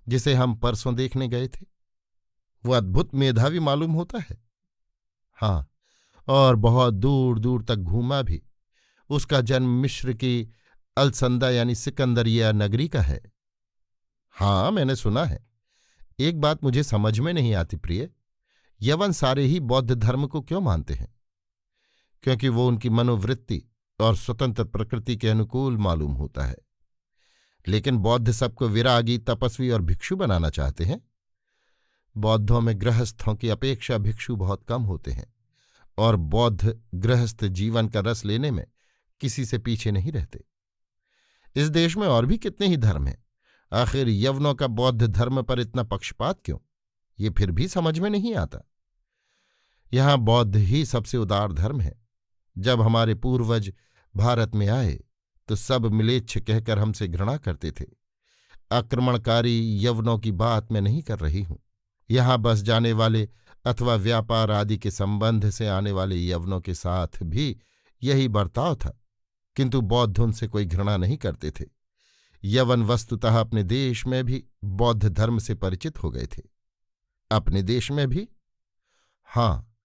जिसे हम परसों देखने गए थे? वो अद्भुत मेधावी मालूम होता है। हाँ, और बहुत दूर दूर तक घूमा भी। उसका जन्म मिस्र की अलसंदा यानी सिकंदरिया नगरी का है। हाँ, मैंने सुना है। एक बात मुझे समझ में नहीं आती प्रिय, यवन सारे ही बौद्ध धर्म को क्यों मानते हैं? क्योंकि वो उनकी मनोवृत्ति और स्वतंत्र प्रकृति के अनुकूल मालूम होता है। लेकिन बौद्ध सबको विरागी, तपस्वी और भिक्षु बनाना चाहते हैं। बौद्धों में गृहस्थों की अपेक्षा भिक्षु बहुत कम होते हैं, और बौद्ध गृहस्थ जीवन का रस लेने में किसी से पीछे नहीं रहते। इस देश में और भी कितने ही धर्म हैं, आखिर यवनों का बौद्ध धर्म पर इतना पक्षपात क्यों? ये फिर भी समझ में नहीं आता। यहां बौद्ध ही सबसे उदार धर्म है। जब हमारे पूर्वज भारत में आए तो सब मिलेच्छ कहकर हमसे घृणा करते थे। आक्रमणकारी यवनों की बात मैं नहीं कर रही हूं। यहां बस जाने वाले अथवा व्यापार आदि के संबंध से आने वाले यवनों के साथ भी यही बर्ताव था, किंतु बौद्ध उनसे कोई घृणा नहीं करते थे। यवन वस्तुतः अपने देश में भी बौद्ध धर्म से परिचित हो गए थे। अपने देश में भी? हाँ,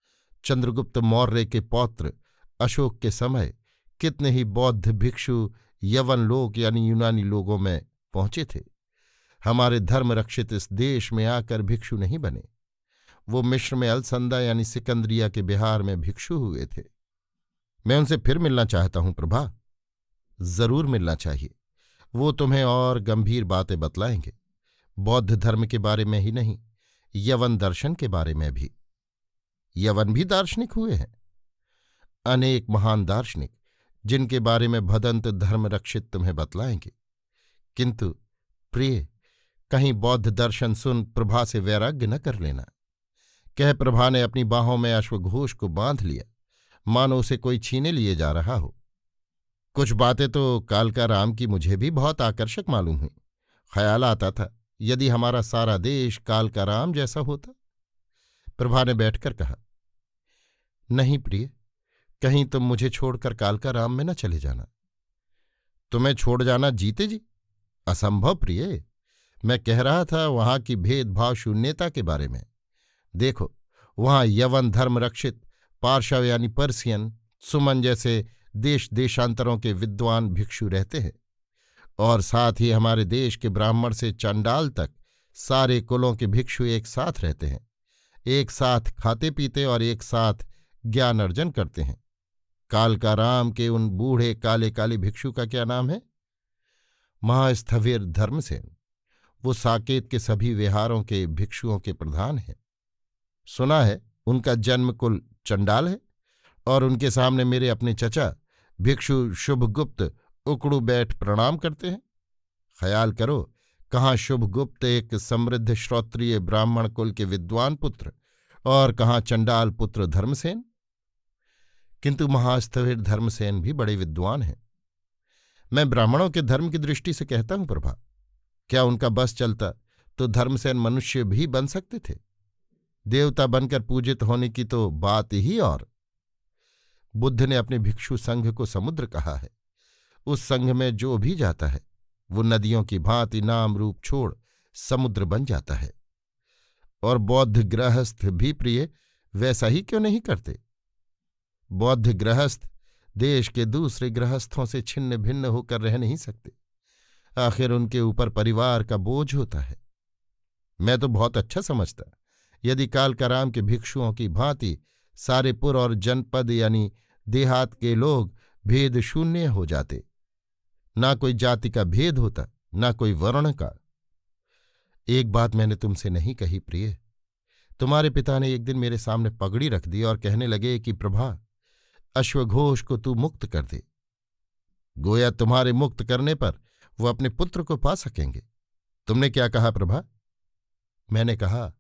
चंद्रगुप्त मौर्य के पौत्र अशोक के समय कितने ही बौद्ध भिक्षु यवन लोग यानी यूनानी लोगों में पहुंचे थे। हमारे धर्म रक्षित इस देश में आकर भिक्षु नहीं बने। वो मिस्र में अलसंदा यानी सिकंदरिया के बिहार में भिक्षु हुए थे। मैं उनसे फिर मिलना चाहता हूं प्रभा। जरूर मिलना चाहिए। वो तुम्हें और गंभीर बातें बतलाएंगे, बौद्ध धर्म के बारे में ही नहीं, यवन दर्शन के बारे में भी। यवन भी दार्शनिक हुए हैं। अनेक महान दार्शनिक, जिनके बारे में भदंत धर्म रक्षित तुम्हें बतलाएंगे। किंतु प्रिय, कहीं बौद्ध दर्शन सुन प्रभा से वैराग्य न कर लेना। कह प्रभा ने अपनी बाहों में अश्वघोष को बांध लिया, मानो उसे कोई छीने लिए जा रहा हो। कुछ बातें तो कालका राम की मुझे भी बहुत आकर्षक मालूम हुई। ख्याल आता था यदि हमारा सारा देश कालका राम जैसा होता। प्रभा ने बैठकर कहा, नहीं प्रिय, कहीं तुम मुझे छोड़कर कालका राम में न चले जाना। तुम्हें छोड़ जाना जीते जी? असंभव प्रिय। मैं कह रहा था वहां की भेदभाव शून्यता के बारे में। देखो, वहां यवन धर्म रक्षित पार्शव यानी पर्सियन, सुमन जैसे देश देशांतरों के विद्वान भिक्षु रहते हैं, और साथ ही हमारे देश के ब्राह्मण से चंडाल तक सारे कुलों के भिक्षु एक साथ रहते हैं, एक साथ खाते पीते और एक साथ ज्ञान अर्जन करते हैं। कालका राम के उन बूढ़े काले काले भिक्षु का क्या नाम है? महास्थविर धर्मसेन। वो साकेत के सभी विहारों के भिक्षुओं के प्रधान हैं। सुना है उनका जन्म कुल चंडाल है, और उनके सामने मेरे अपने चचा भिक्षु शुभगुप्त उकड़ू बैठ प्रणाम करते हैं। ख्याल करो, कहाँ शुभगुप्त एक समृद्ध श्रोत्रिय ब्राह्मण कुल के विद्वान पुत्र, और कहाँ चंडाल पुत्र धर्मसेन। किंतु महास्थविर धर्मसेन भी बड़े विद्वान हैं। मैं ब्राह्मणों के धर्म की दृष्टि से कहता हूं प्रभा, क्या उनका बस चलता तो धर्मसेन मनुष्य भी बन सकते थे? देवता बनकर पूजित होने की तो बात ही और। बुद्ध ने अपने भिक्षु संघ को समुद्र कहा है। उस संघ में जो भी जाता है वो नदियों की भांति नाम रूप छोड़ समुद्र बन जाता है। और बौद्ध गृहस्थ भी प्रिय वैसा ही क्यों नहीं करते? बौद्ध गृहस्थ देश के दूसरे गृहस्थों से छिन्न भिन्न होकर रह नहीं सकते। आखिर उनके ऊपर परिवार का बोझ होता है। मैं तो बहुत अच्छा समझता यदि कालकाराम के भिक्षुओं की भांति सारे पुर और जनपद यानी देहात के लोग भेद शून्य हो जाते। ना कोई जाति का भेद होता, ना कोई वर्ण का। एक बात मैंने तुमसे नहीं कही प्रिय। तुम्हारे पिता ने एक दिन मेरे सामने पगड़ी रख दी और कहने लगे कि प्रभा, अश्वघोष को तू मुक्त कर दे। गोया तुम्हारे मुक्त करने पर वो अपने पुत्र को पा सकेंगे। तुमने क्या कहा प्रभा? मैंने कहा,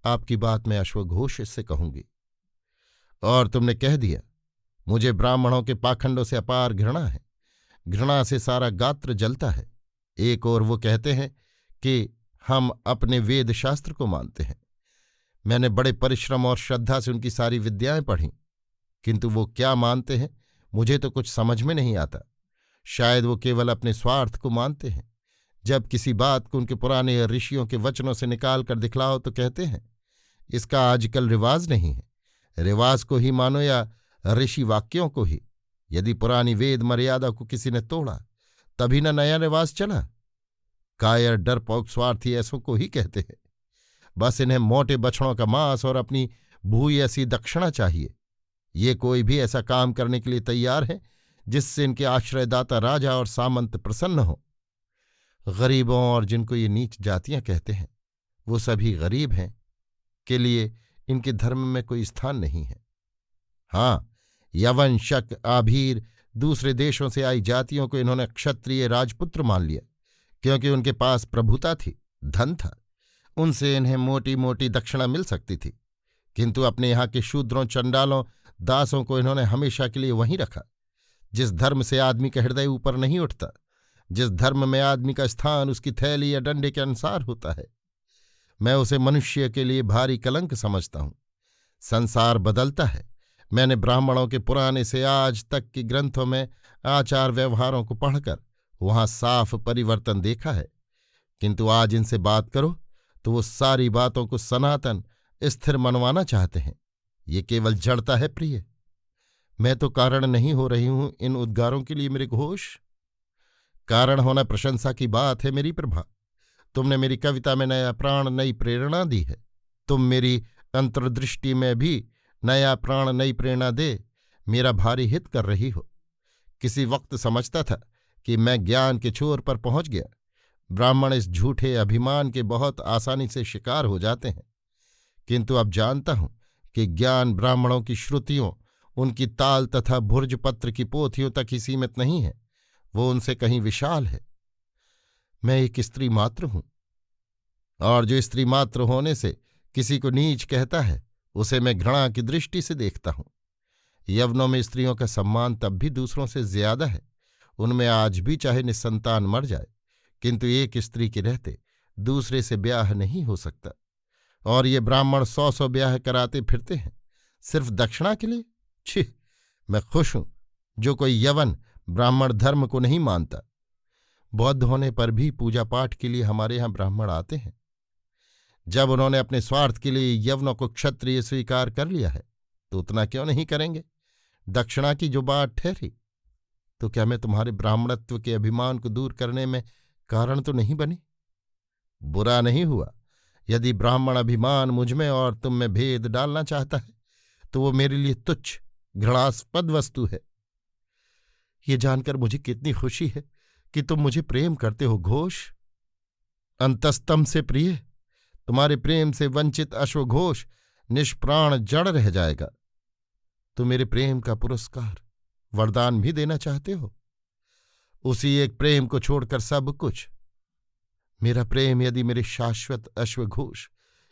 आपकी बात मैं अश्वघोष से कहूंगी। और तुमने कह दिया, मुझे ब्राह्मणों के पाखंडों से अपार घृणा है। घृणा से सारा गात्र जलता है। एक ओर वो कहते हैं कि हम अपने वेद शास्त्र को मानते हैं। मैंने बड़े परिश्रम और श्रद्धा से उनकी सारी विद्याएं पढ़ीं, किंतु वो क्या मानते हैं मुझे तो कुछ समझ में नहीं आता। शायद वो केवल अपने स्वार्थ को मानते हैं। जब किसी बात को उनके पुराने ऋषियों के वचनों से निकाल कर दिखलाओ तो कहते हैं, इसका आजकल रिवाज नहीं है। रिवाज को ही मानो या ऋषि वाक्यों को ही। यदि पुरानी वेद मर्यादा को किसी ने तोड़ा तभी न नया रिवाज चला। कायर डरपोक स्वार्थी ऐसों को ही कहते हैं। बस इन्हें मोटे बछड़ों का मांस और अपनी भूई ऐसी दक्षिणा चाहिए। ये कोई भी ऐसा काम करने के लिए तैयार है जिससे इनके आश्रयदाता राजा और सामंत प्रसन्न हो। गरीबों और जिनको ये नीच जातियां कहते हैं वो सभी गरीब हैं के लिए इनके धर्म में कोई स्थान नहीं है। हाँ, यवन शक आभीर दूसरे देशों से आई जातियों को इन्होंने क्षत्रिय राजपुत्र मान लिया, क्योंकि उनके पास प्रभुता थी, धन था। उनसे इन्हें मोटी मोटी दक्षिणा मिल सकती थी। किंतु अपने यहाँ के शूद्रों, चंडालों, दासों को इन्होंने हमेशा के लिए वहीं रखा। जिस धर्म से आदमी का हृदय ऊपर नहीं उठता, जिस धर्म में आदमी का स्थान उसकी थैली या डंडे के अनुसार होता है, मैं उसे मनुष्य के लिए भारी कलंक समझता हूं। संसार बदलता है। मैंने ब्राह्मणों के पुराने से आज तक के ग्रंथों में आचार व्यवहारों को पढ़कर वहां साफ परिवर्तन देखा है, किंतु आज इनसे बात करो तो वो सारी बातों को सनातन स्थिर मनवाना चाहते हैं। ये केवल जड़ता है प्रिय। मैं तो कारण नहीं हो रही हूं इन उद्गारों के लिए मेरे घोष। कारण होना प्रशंसा की बात है मेरी प्रभा। तुमने मेरी कविता में नया प्राण, नई प्रेरणा दी है। तुम मेरी अंतर्दृष्टि में भी नया प्राण, नई प्रेरणा दे मेरा भारी हित कर रही हो। किसी वक्त समझता था कि मैं ज्ञान के छोर पर पहुंच गया। ब्राह्मण इस झूठे अभिमान के बहुत आसानी से शिकार हो जाते हैं, किंतु अब जानता हूं कि ज्ञान ब्राह्मणों की श्रुतियों, उनकी ताल तथा भुर्जपत्र की पोथियों तक ही सीमित नहीं है। वो उनसे कहीं विशाल है। मैं एक स्त्री मात्र हूं, और जो स्त्री मात्र होने से किसी को नीच कहता है उसे मैं घृणा की दृष्टि से देखता हूं। यवनों में स्त्रियों का सम्मान तब भी दूसरों से ज्यादा है। उनमें आज भी चाहे निसंतान मर जाए, किंतु एक स्त्री के रहते दूसरे से ब्याह नहीं हो सकता। और ये ब्राह्मण 100 ब्याह कराते फिरते हैं सिर्फ दक्षिणा के लिए। छी, मैं खुश हूं जो कोई यवन ब्राह्मण धर्म को नहीं मानता। बौद्ध होने पर भी पूजा पाठ के लिए हमारे यहां ब्राह्मण आते हैं। जब उन्होंने अपने स्वार्थ के लिए यवनों को क्षत्रिय स्वीकार कर लिया है तो उतना क्यों नहीं करेंगे। दक्षिणा की जो बात ठहरी, तो क्या मैं तुम्हारे ब्राह्मणत्व के अभिमान को दूर करने में कारण तो नहीं बनी? बुरा नहीं हुआ। यदि ब्राह्मण अभिमान मुझमें और तुम में भेद डालना चाहता है तो वो मेरे लिए तुच्छ, घृणास्पद वस्तु है। ये जानकर मुझे कितनी खुशी है कि तुम मुझे प्रेम करते हो घोष। अंतस्तम से प्रिय, तुम्हारे प्रेम से वंचित अश्वघोष निष्प्राण जड़ रह जाएगा। तो मेरे प्रेम का पुरस्कार, वरदान भी देना चाहते हो? उसी एक प्रेम को छोड़कर सब कुछ। मेरा प्रेम यदि मेरे शाश्वत अश्वघोष,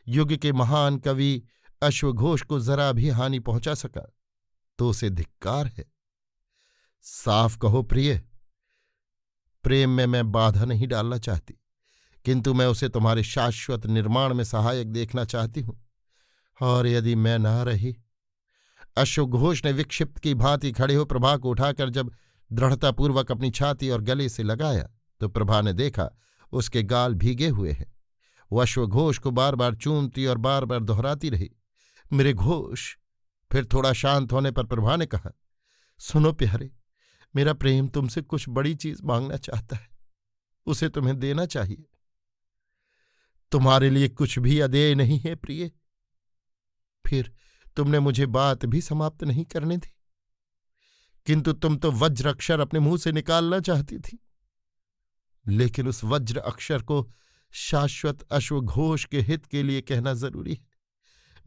युग के महान कवि अश्वघोष को जरा भी हानि पहुंचा सका तो उसे धिक्कार है। साफ कहो प्रिय, प्रेम में मैं बाधा नहीं डालना चाहती, किंतु मैं उसे तुम्हारे शाश्वत निर्माण में सहायक देखना चाहती हूं। और यदि मैं ना रही। अश्वघोष ने विक्षिप्त की भांति खड़े हो प्रभा को उठाकर जब दृढ़तापूर्वक अपनी छाती और गले से लगाया तो प्रभा ने देखा उसके गाल भीगे हुए हैं। वो अश्वघोष को बार बार चूमती और बार बार दोहराती रही, मेरे घोष। फिर थोड़ा शांत होने पर प्रभा ने कहा, सुनो प्यारे, मेरा प्रेम तुमसे कुछ बड़ी चीज मांगना चाहता है। उसे तुम्हें देना चाहिए। तुम्हारे लिए कुछ भी अदेय नहीं है प्रिय। फिर तुमने मुझे बात भी समाप्त नहीं करने दी, किंतु तुम तो वज्र अक्षर अपने मुंह से निकालना चाहती थी। लेकिन उस वज्र अक्षर को शाश्वत अश्वघोष के हित के लिए कहना जरूरी है।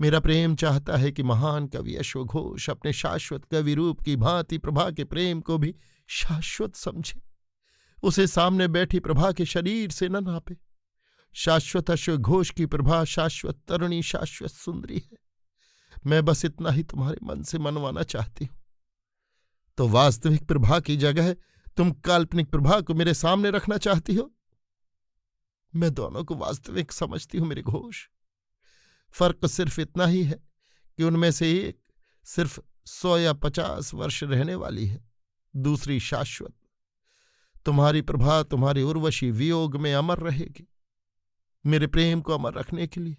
मेरा प्रेम चाहता है कि महान कवि अश्वघोष अपने शाश्वत कवि रूप की भांति प्रभा के प्रेम को भी शाश्वत समझे, उसे सामने बैठी प्रभा के शरीर से न नापे। शाश्वत अश्वघोष की प्रभा शाश्वत तरुणी, शाश्वत सुंदरी है। मैं बस इतना ही तुम्हारे मन से मनवाना चाहती हूं। तो वास्तविक प्रभा की जगह तुम काल्पनिक प्रभा को मेरे सामने रखना चाहती हो। मैं दोनों को वास्तविक समझती हूं मेरे घोष। फर्क सिर्फ इतना ही है कि उनमें से एक सिर्फ 100 या 50 वर्ष रहने वाली है, दूसरी शाश्वत। तुम्हारी प्रभा, तुम्हारी उर्वशी वियोग में अमर रहेगी। मेरे प्रेम को अमर रखने के लिए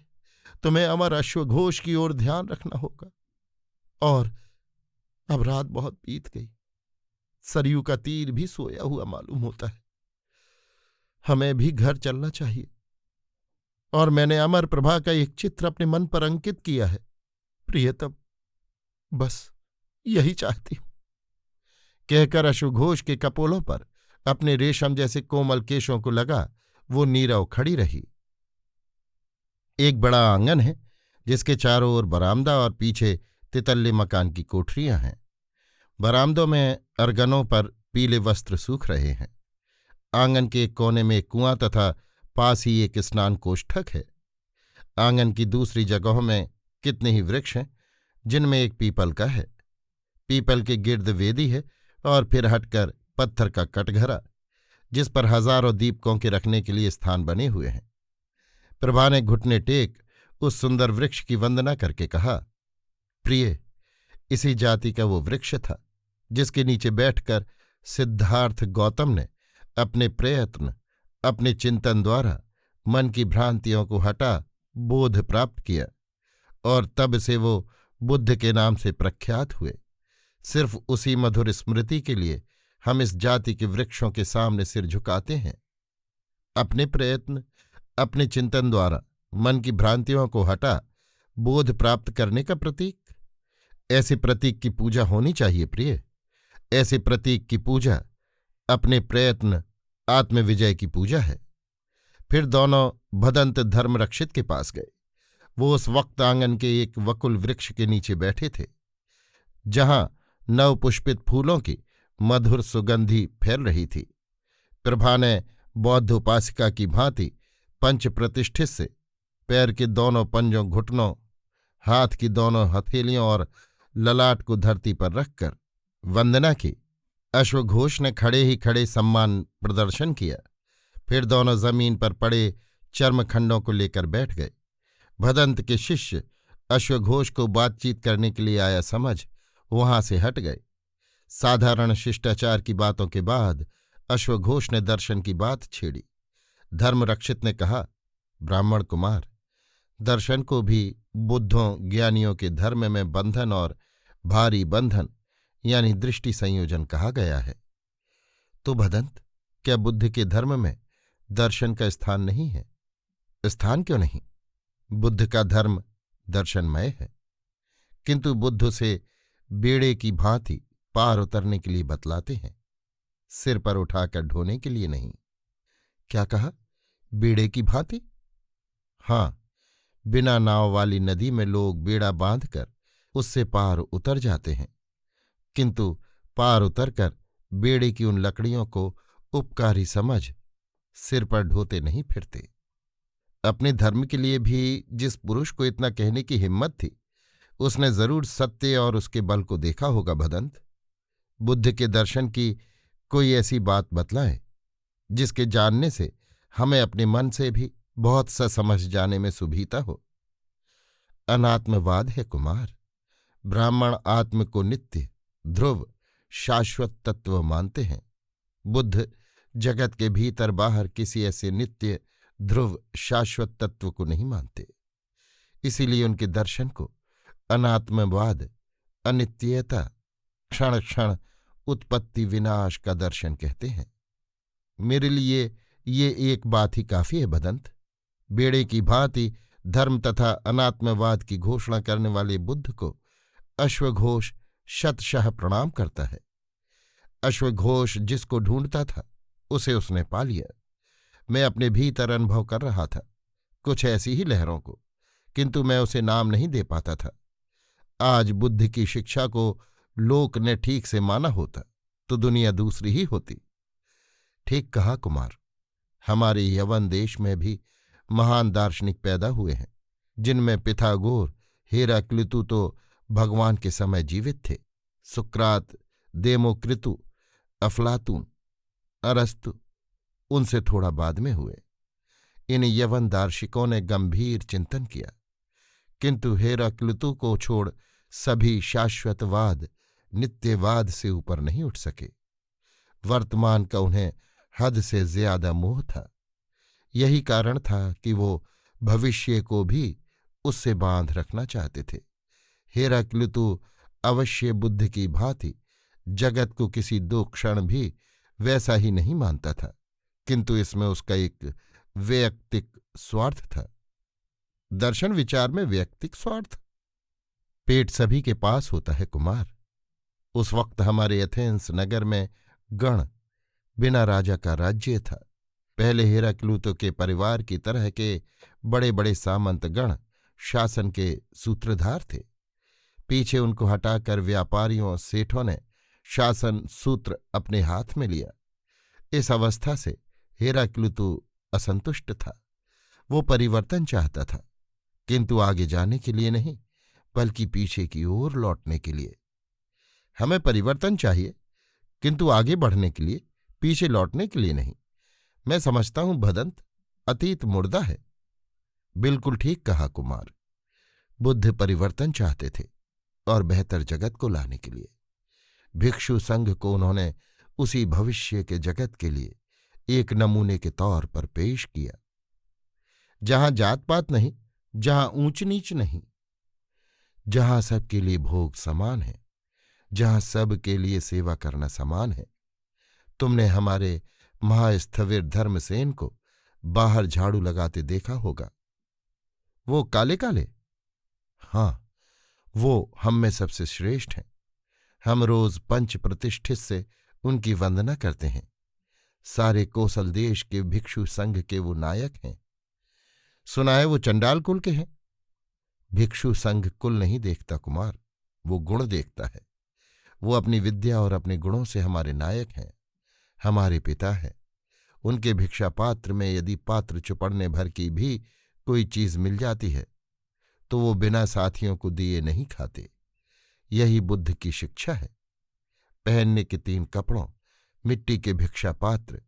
तुम्हें अमर अश्वघोष की ओर ध्यान रखना होगा। और अब रात बहुत बीत गई, सरयू का तीर भी सोया हुआ मालूम होता है। हमें भी घर चलना चाहिए। और मैंने अमर प्रभा का एक चित्र अपने मन पर अंकित किया है प्रियतम, बस यही चाहती हूं। कहकर अश्वघोष के कपोलों पर अपने रेशम जैसे कोमल केशों को लगा वो नीरव खड़ी रही। एक बड़ा आंगन है जिसके चारों ओर बरामदा और पीछे तितल्ले मकान की कोठरियां हैं। बरामदों में अरगनों पर पीले वस्त्र सूख रहे हैं। आंगन के एक कोने में एक कुआं तथा पास ही एक स्नान कोष्ठक है। आंगन की दूसरी जगहों में कितने ही वृक्ष हैं, जिनमें एक पीपल का है। पीपल के गिर्द वेदी है और फिर हटकर पत्थर का कटघरा, जिस पर हजारों दीपकों के रखने के लिए स्थान बने हुए हैं। प्रभा ने घुटने टेक उस सुंदर वृक्ष की वंदना करके कहा, प्रिय, इसी जाति का वो वृक्ष था जिसके नीचे बैठकर सिद्धार्थ गौतम ने अपने प्रयत्न, अपने चिंतन द्वारा मन की भ्रांतियों को हटा बोध प्राप्त किया, और तब से वो बुद्ध के नाम से प्रख्यात हुए। सिर्फ उसी मधुर स्मृति के लिए हम इस जाति के वृक्षों के सामने सिर झुकाते हैं। अपने प्रयत्न, अपने चिंतन द्वारा मन की भ्रांतियों को हटा बोध प्राप्त करने का प्रतीक, ऐसे प्रतीक की पूजा होनी चाहिए प्रिय। ऐसे प्रतीक की पूजा अपने प्रयत्न, आत्मविजय की पूजा है। फिर दोनों भदंत धर्मरक्षित के पास गए। वो उस वक्त आंगन के एक वकुल वृक्ष के नीचे बैठे थे, जहां नवपुष्पित फूलों की मधुर सुगंधी फैल रही थी। प्रभा ने बौद्ध उपासिका की भांति पंच प्रतिष्ठित से पैर के दोनों पंजों, घुटनों, हाथ की दोनों हथेलियों और ललाट को धरती पर रखकर वंदना की। अश्वघोष ने खड़े ही खड़े सम्मान प्रदर्शन किया। फिर दोनों जमीन पर पड़े चर्मखंडों को लेकर बैठ गए। भदंत के शिष्य अश्वघोष को बातचीत करने के लिए आया समझ वहां से हट गए। साधारण शिष्टाचार की बातों के बाद अश्वघोष ने दर्शन की बात छेड़ी। धर्मरक्षित ने कहा, ब्राह्मण कुमार, दर्शन को भी बुद्धों ज्ञानियों के धर्म में बंधन और भारी बंधन यानी दृष्टि संयोजन कहा गया है। तो भदंत, क्या बुद्ध के धर्म में दर्शन का स्थान नहीं है? स्थान क्यों नहीं? बुद्ध का धर्म दर्शनमय है, किंतु बुद्ध उसे बेड़े की भांति पार उतरने के लिए बतलाते हैं, सिर पर उठाकर ढोने के लिए नहीं। क्या कहा? बेड़े की भांति? हाँ, बिना नाव वाली नदी में लोग बेड़ा बांधकर उससे पार उतर जाते हैं, किंतु पार उतरकर बेड़े की उन लकड़ियों को उपकारी समझ सिर पर ढोते नहीं फिरते। अपने धर्म के लिए भी जिस पुरुष को इतना कहने की हिम्मत थी, उसने जरूर सत्य और उसके बल को देखा होगा। भदंत, बुद्ध के दर्शन की कोई ऐसी बात बतलाए जिसके जानने से हमें अपने मन से भी बहुत सा समझ जाने में सुविधा हो। अनात्मवाद है कुमार। ब्राह्मण आत्म को नित्य, ध्रुव, शाश्वत तत्व मानते हैं। बुद्ध जगत के भीतर बाहर किसी ऐसे नित्य, ध्रुव, शाश्वत तत्व को नहीं मानते। इसीलिए उनके दर्शन को अनात्मवाद, अनित्यता, क्षण क्षण उत्पत्ति विनाश का दर्शन कहते हैं। मेरे लिए ये एक बात ही काफी है भदंत। बेड़े की भांति धर्म तथा अनात्मवाद की घोषणा करने वाले बुद्ध को अश्वघोष शतशः प्रणाम करता है। अश्वघोष जिसको ढूंढता था उसे उसने पा लिया। मैं अपने भीतर अनुभव कर रहा था कुछ ऐसी ही लहरों को, किंतु मैं उसे नाम नहीं दे पाता था। आज बुद्ध की शिक्षा को लोक ने ठीक से माना होता तो दुनिया दूसरी ही होती। ठीक कहा कुमार। हमारे यवन देश में भी महान दार्शनिक पैदा हुए हैं, जिनमें पिथागोर, हेराक्लितु तो भगवान के समय जीवित थे। सुक्रात, देमोक्रितु, अफलातून, अरस्तु उनसे थोड़ा बाद में हुए। इन यवन दार्शिकों ने गंभीर चिंतन किया, किंतु हेराक्लितु को छोड़ सभी शाश्वतवाद, नित्यवाद से ऊपर नहीं उठ सके। वर्तमान का उन्हें हद से ज्यादा मोह था। यही कारण था कि वो भविष्य को भी उससे बांध रखना चाहते थे। हेराक्लितु अवश्य बुद्ध की भांति जगत को किसी दो क्षण भी वैसा ही नहीं मानता था, किंतु इसमें उसका एक वैयक्तिक स्वार्थ था। दर्शन विचार में वैयक्तिक स्वार्थ? पेट सभी के पास होता है कुमार। उस वक्त हमारे एथेंस नगर में गण बिना राजा का राज्य था। पहले हेराक्लितु के परिवार की तरह के बड़े बड़े सामंत गण शासन के सूत्रधार थे। पीछे उनको हटाकर व्यापारियों और सेठों ने शासन सूत्र अपने हाथ में लिया। इस अवस्था से हेराक्लितु असंतुष्ट था। वो परिवर्तन चाहता था, किंतु आगे जाने के लिए नहीं, बल्कि पीछे की ओर लौटने के लिए। हमें परिवर्तन चाहिए, किंतु आगे बढ़ने के लिए, पीछे लौटने के लिए नहीं। मैं समझता हूं भदंत, अतीत मुर्दा है। बिल्कुल ठीक कहा कुमार। बुद्ध परिवर्तन चाहते थे और बेहतर जगत को लाने के लिए। भिक्षु संघ को उन्होंने उसी भविष्य के जगत के लिए एक नमूने के तौर पर पेश किया, जहां जात पात नहीं, जहां ऊंच नीच नहीं, जहां सबके लिए भोग समान है, जहां सब के लिए सेवा करना समान है। तुमने हमारे महास्थविर धर्मसेन को बाहर झाड़ू लगाते देखा होगा। वो काले काले? हाँ, वो हम में सबसे श्रेष्ठ हैं। हम रोज पंच प्रतिष्ठित से उनकी वंदना करते हैं। सारे कोसल देश के भिक्षु संघ के वो नायक हैं। सुना है वो चंडाल कुल के हैं। भिक्षु संघ कुल नहीं देखता कुमार, वो गुण देखता है। वो अपनी विद्या और अपने गुणों से हमारे नायक हैं, हमारे पिता हैं। उनके भिक्षा पात्र में यदि पात्र चुपड़ने भर की भी कोई चीज मिल जाती है तो वो बिना साथियों को दिए नहीं खाते। यही बुद्ध की शिक्षा है। पहनने के 3 कपड़ों, मिट्टी के भिक्षा पात्र,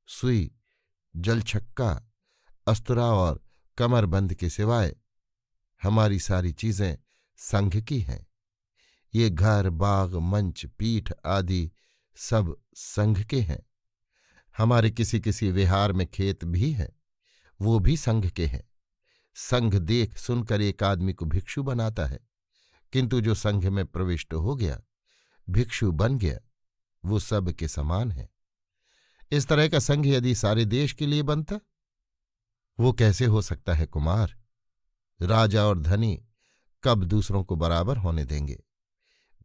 सुई, जलछक्का, अस्तुरा और कमरबंद के सिवाय हमारी सारी चीजें संघ की हैं। ये घर, बाग, मंच, पीठ आदि सब संघ के हैं। हमारे किसी किसी विहार में खेत भी हैं, वो भी संघ के हैं। संघ देख सुनकर एक आदमी को भिक्षु बनाता है, किंतु जो संघ में प्रविष्ट हो गया, भिक्षु बन गया, वो सब के समान है। इस तरह का संघ यदि सारे देश के लिए बनता, वो कैसे हो सकता है कुमार? राजा और धनी कब दूसरों को बराबर होने देंगे?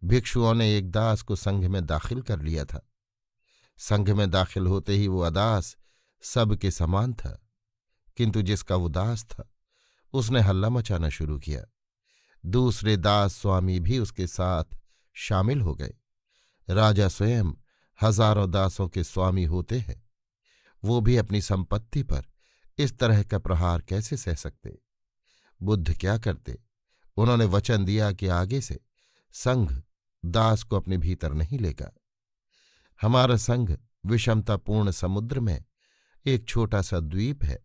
भिक्षुओं ने एक दास को संघ में दाखिल कर लिया था। संघ में दाखिल होते ही वो अदास सब के समान था, किंतु जिसका वो दास था उसने हल्ला मचाना शुरू किया। दूसरे दास स्वामी भी उसके साथ शामिल हो गए। राजा स्वयं हजारों दासों के स्वामी होते हैं, वो भी अपनी संपत्ति पर इस तरह का प्रहार कैसे सह सकते? बुद्ध क्या करते? उन्होंने वचन दिया कि आगे से संघ दास को अपने भीतर नहीं लेगा। हमारा संघ विषमतापूर्ण समुद्र में एक छोटा सा द्वीप है,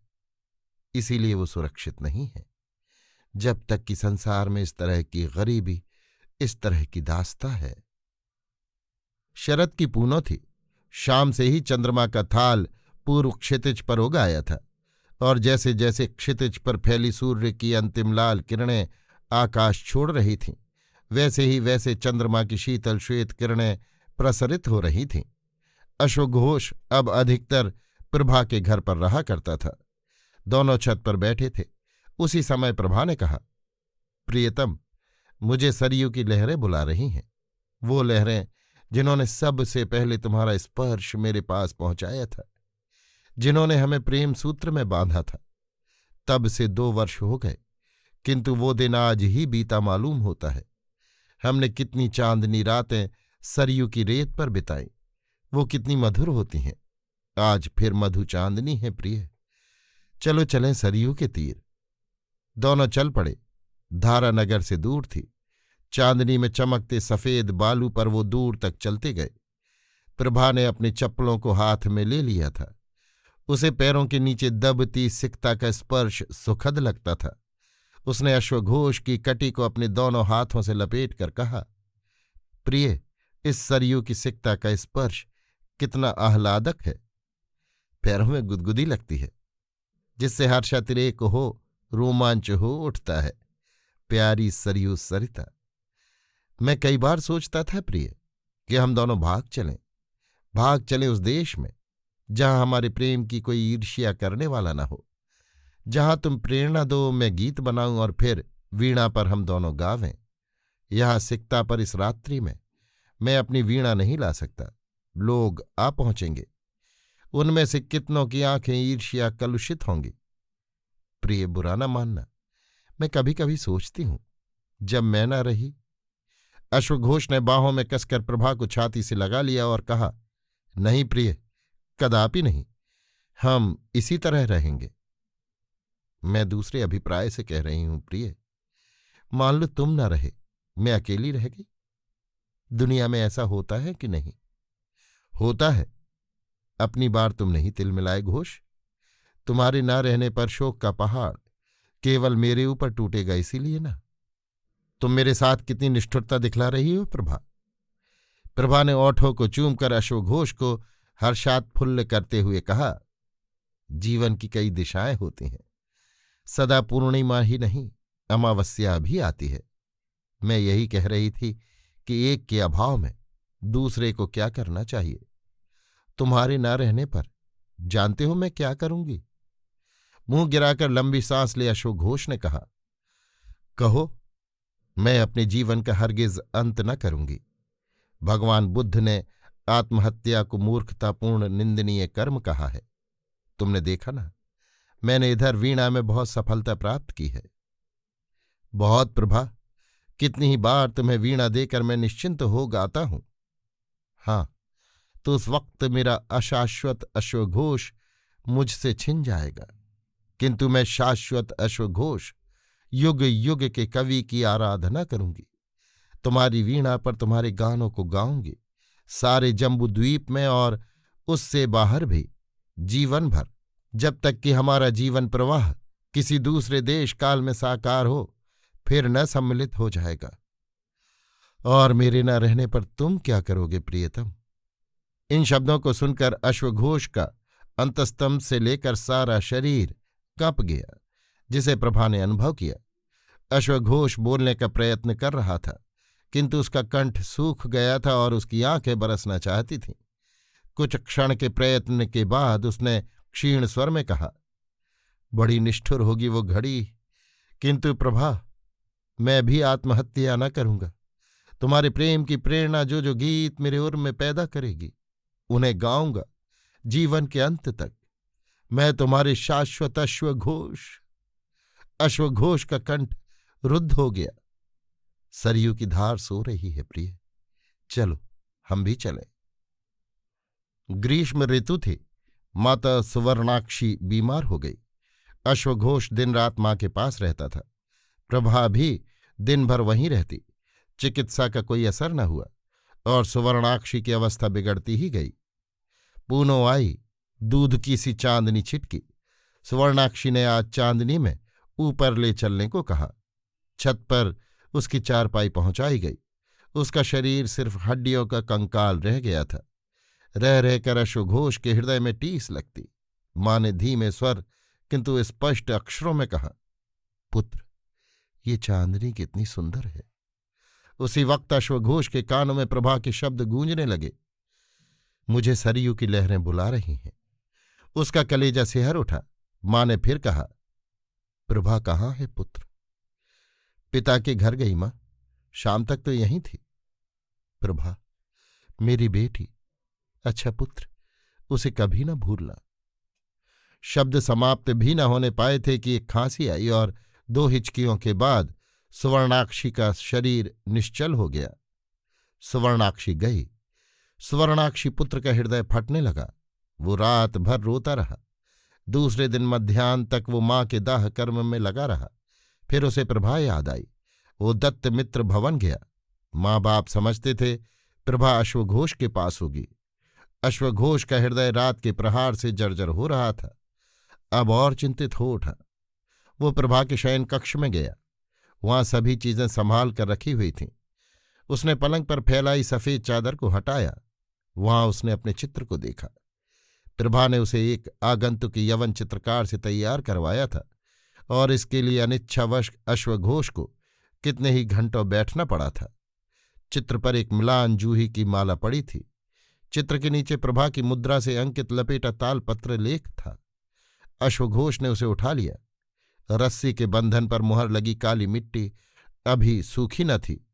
इसीलिए वो सुरक्षित नहीं है। जब तक कि संसार में इस तरह की गरीबी, इस तरह की दास्ता है। शरद की पूनो थी। शाम से ही चंद्रमा का थाल पूर्व क्षितिज पर उग आया था, और जैसे जैसे क्षितिज पर फैली सूर्य की अंतिम लाल किरणें आकाश छोड़ रही थीं, वैसे ही वैसे चंद्रमा की शीतल श्वेत किरणें प्रसरित हो रही थीं। अश्वघोष अब अधिकतर प्रभा के घर पर रहा करता था। दोनों छत पर बैठे थे। उसी समय प्रभा ने कहा, प्रियतम, मुझे सरयू की लहरें बुला रही हैं। वो लहरें जिन्होंने सबसे पहले तुम्हारा स्पर्श मेरे पास पहुंचाया था, जिन्होंने हमें प्रेम सूत्र में बांधा था। तब से 2 वर्ष हो गए, किंतु वो दिन आज ही बीता मालूम होता है। हमने कितनी चांदनी रातें सरयू की रेत पर बिताई, वो कितनी मधुर होती हैं। आज फिर मधु चांदनी है प्रिय। चलो चलें सरयू के तीर। दोनों चल पड़े। धारा नगर से दूर थी। चांदनी में चमकते सफेद बालू पर वो दूर तक चलते गए। प्रभा ने अपनी चप्पलों को हाथ में ले लिया था। उसे पैरों के नीचे दबती सिकता का स्पर्श सुखद लगता था। उसने अश्वघोष की कटी को अपने दोनों हाथों से लपेट कर कहा, प्रिय, इस सरयू की सिकता का स्पर्श कितना आह्लादक है। पैरों में गुदगुदी लगती है, जिससे हर्षातिरेक हो, रोमांच हो उठता है। प्यारी सरयू सरिता, मैं कई बार सोचता था प्रिय कि हम दोनों भाग चलें उस देश में जहां हमारे प्रेम की कोई ईर्ष्या करने वाला न हो, जहां तुम प्रेरणा दो, मैं गीत बनाऊं और फिर वीणा पर हम दोनों गावें। यहां सिकता पर इस रात्रि में मैं अपनी वीणा नहीं ला सकता। लोग आ पहुंचेंगे, उनमें से कितनों की आंखें ईर्ष्या कलुषित होंगी। प्रिय, बुरा न मानना, मैं कभी कभी सोचती हूं, जब मैं न रही। अश्वघोष ने बाहों में कसकर प्रभा को छाती से लगा लिया और कहा, नहीं प्रिय, कदापि नहीं। हम इसी तरह रहेंगे। मैं दूसरे अभिप्राय से कह रही हूं प्रिय। मान लो तुम न रहे, मैं अकेली रह गई। दुनिया में ऐसा होता है कि नहीं? होता है। अपनी बार तुम नहीं तिलमिलाए घोष। तुम्हारे ना रहने पर शोक का पहाड़ केवल मेरे ऊपर टूटेगा, इसीलिए ना। तुम मेरे साथ कितनी निष्ठुरता दिखला रही हो प्रभा। प्रभा ने ओठों को चूमकर अश्वघोष को हर्षात्फुल्ल करते हुए कहा, जीवन की कई दिशाएं होती हैं। सदा पूर्णिमा ही नहीं, अमावस्या भी आती है। मैं यही कह रही थी कि एक के अभाव में दूसरे को क्या करना चाहिए। तुम्हारे ना रहने पर जानते हो मैं क्या करूंगी? मुंह गिराकर लंबी सांस ले अश्वघोष ने कहा, कहो। मैं अपने जीवन का हरगिज अंत न करूंगी। भगवान बुद्ध ने आत्महत्या को मूर्खतापूर्ण निंदनीय कर्म कहा है। तुमने देखा ना, मैंने इधर वीणा में बहुत सफलता प्राप्त की है। बहुत प्रभा, कितनी ही बार तुम्हें वीणा देकर मैं निश्चिंत हो गाता हूं। हां, तो उस वक्त मेरा अशाश्वत अश्वघोष मुझसे छिन जाएगा, किंतु मैं शाश्वत अश्वघोष युग युग के कवि की आराधना करूंगी। तुम्हारी वीणा पर तुम्हारे गानों को गाऊंगी, सारे जम्बूद्वीप में और उससे बाहर भी, जीवन भर, जब तक कि हमारा जीवन प्रवाह किसी दूसरे देश काल में साकार हो, फिर न सम्मिलित हो जाएगा। और मेरे न रहने पर तुम क्या करोगे प्रियतम? इन शब्दों को सुनकर अश्वघोष का अंतस्तंभ से लेकर सारा शरीर कांप गया, जिसे प्रभा ने अनुभव किया। अश्वघोष बोलने का प्रयत्न कर रहा था, किंतु उसका कंठ सूख गया था और उसकी आंखें बरसना चाहती थीं। कुछ क्षण के प्रयत्न के बाद उसने क्षीण स्वर में कहा, बड़ी निष्ठुर होगी वो घड़ी, किंतु प्रभा, मैं भी आत्महत्या न करूंगा। तुम्हारे प्रेम की प्रेरणा जो जो गीत मेरे उर में पैदा करेगी, उन्हें गाऊंगा जीवन के अंत तक। मैं तुम्हारे शाश्वत अश्वघोष। अश्वघोष का कंठ रुद्ध हो गया। सरयू की धार सो रही है प्रिय, चलो हम भी चलें। ग्रीष्म ऋतु थी। माता सुवर्णाक्षी बीमार हो गई। अश्वघोष दिन रात मां के पास रहता था। प्रभा भी दिन भर वहीं रहती। चिकित्सा का कोई असर न हुआ और सुवर्णाक्षी की अवस्था बिगड़ती ही गई। पूनो आई, दूध की सी चांदनी छिटकी। सुवर्णाक्षी ने आज चांदनी में ऊपर ले चलने को कहा। छत पर उसकी चारपाई पहुंचाई गई। उसका शरीर सिर्फ हड्डियों का कंकाल रह गया था। रह रहकर अश्वघोष के हृदय में टीस लगती। मां ने धीमे स्वर किंतु स्पष्ट अक्षरों में कहा, पुत्र, ये चांदनी कितनी सुंदर है। उसी वक्त अश्वघोष के कानों में प्रभा के शब्द गूंजने लगे, मुझे सरयू की लहरें बुला रही हैं। उसका कलेजा सिहर उठा। मां ने फिर कहा, प्रभा कहाँ है पुत्र? पिता के घर गई मां, शाम तक तो यहीं थी। प्रभा, मेरी बेटी, अच्छा पुत्र, उसे कभी न भूलना। शब्द समाप्त भी न होने पाए थे कि एक खांसी आई और 2 हिचकियों के बाद सुवर्णाक्षी का शरीर निश्चल हो गया। सुवर्णाक्षी गई। सुवर्णाक्षी पुत्र का हृदय फटने लगा। वो रात भर रोता रहा। दूसरे दिन मध्याह्न तक वो मां के दाह कर्म में लगा रहा। फिर उसे प्रभा याद आई। वो दत्त मित्र भवन गया। माँ बाप समझते थे प्रभा अश्वघोष के पास होगी। अश्वघोष का हृदय रात के प्रहार से जर्जर हो रहा था। अब और चिंतित हो उठा। वो प्रभा के शयन कक्ष में गया। वहां सभी चीजें संभाल कर रखी हुई थीं। उसने पलंग पर फैलाई सफेद चादर को हटाया। वहां उसने अपने चित्र को देखा। प्रभा ने उसे एक आगंतुक यवन चित्रकार से तैयार करवाया था और इसके लिए अनिच्छावश अश्वघोष को कितने ही घंटों बैठना पड़ा था। चित्र पर एक म्लान जूही की माला पड़ी थी। चित्र के नीचे प्रभा की मुद्रा से अंकित लपेटा तालपत्र लेख था। अश्वघोष ने उसे उठा लिया। रस्सी के बंधन पर मुहर लगी काली मिट्टी अभी सूखी न थी।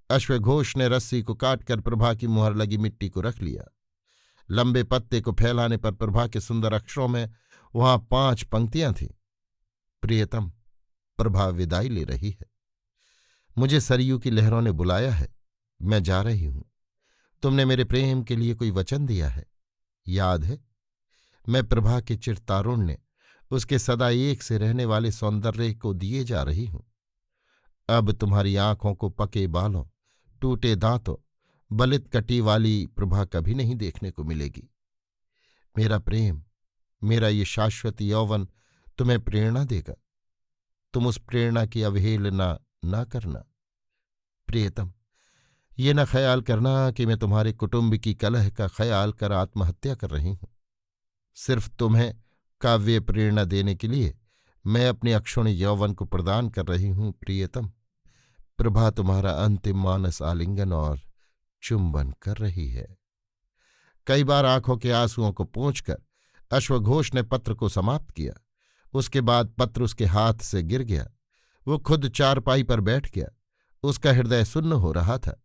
अश्वघोष ने रस्सी को काटकर प्रभा की मुहर लगी मिट्टी को रख लिया। लंबे पत्ते को फैलाने पर प्रभा के सुंदर अक्षरों में वहां 5 पंक्तियां थीं। प्रियतम, प्रभा विदाई ले रही है। मुझे सरयू की लहरों ने बुलाया है। मैं जा रही हूं। तुमने मेरे प्रेम के लिए कोई वचन दिया है, याद है? मैं प्रभा के चिरतारुण्य, उसके सदा एक से रहने वाले सौंदर्य को दिए जा रही हूं। अब तुम्हारी आंखों को पके बालों, टूटे दांतों, बलित कटी वाली प्रभा कभी नहीं देखने को मिलेगी। मेरा प्रेम, मेरा ये शाश्वत यौवन तुम्हें प्रेरणा देगा। तुम उस प्रेरणा की अवहेलना न करना। प्रियतम, ये न ख्याल करना कि मैं तुम्हारे कुटुंब की कलह का ख्याल कर आत्महत्या कर रही हूं। सिर्फ तुम्हें काव्य प्रेरणा देने के लिए मैं अपने अक्षुण्ण यौवन को प्रदान कर रही हूं। प्रियतम, प्रभा तुम्हारा अंतिम मानस आलिंगन और चुंबन कर रही है। कई बार आंखों के आंसुओं को पोंछकर अश्वघोष ने पत्र को समाप्त किया। उसके बाद पत्र उसके हाथ से गिर गया। वो खुद चारपाई पर बैठ गया। उसका हृदय सुन्न हो रहा था।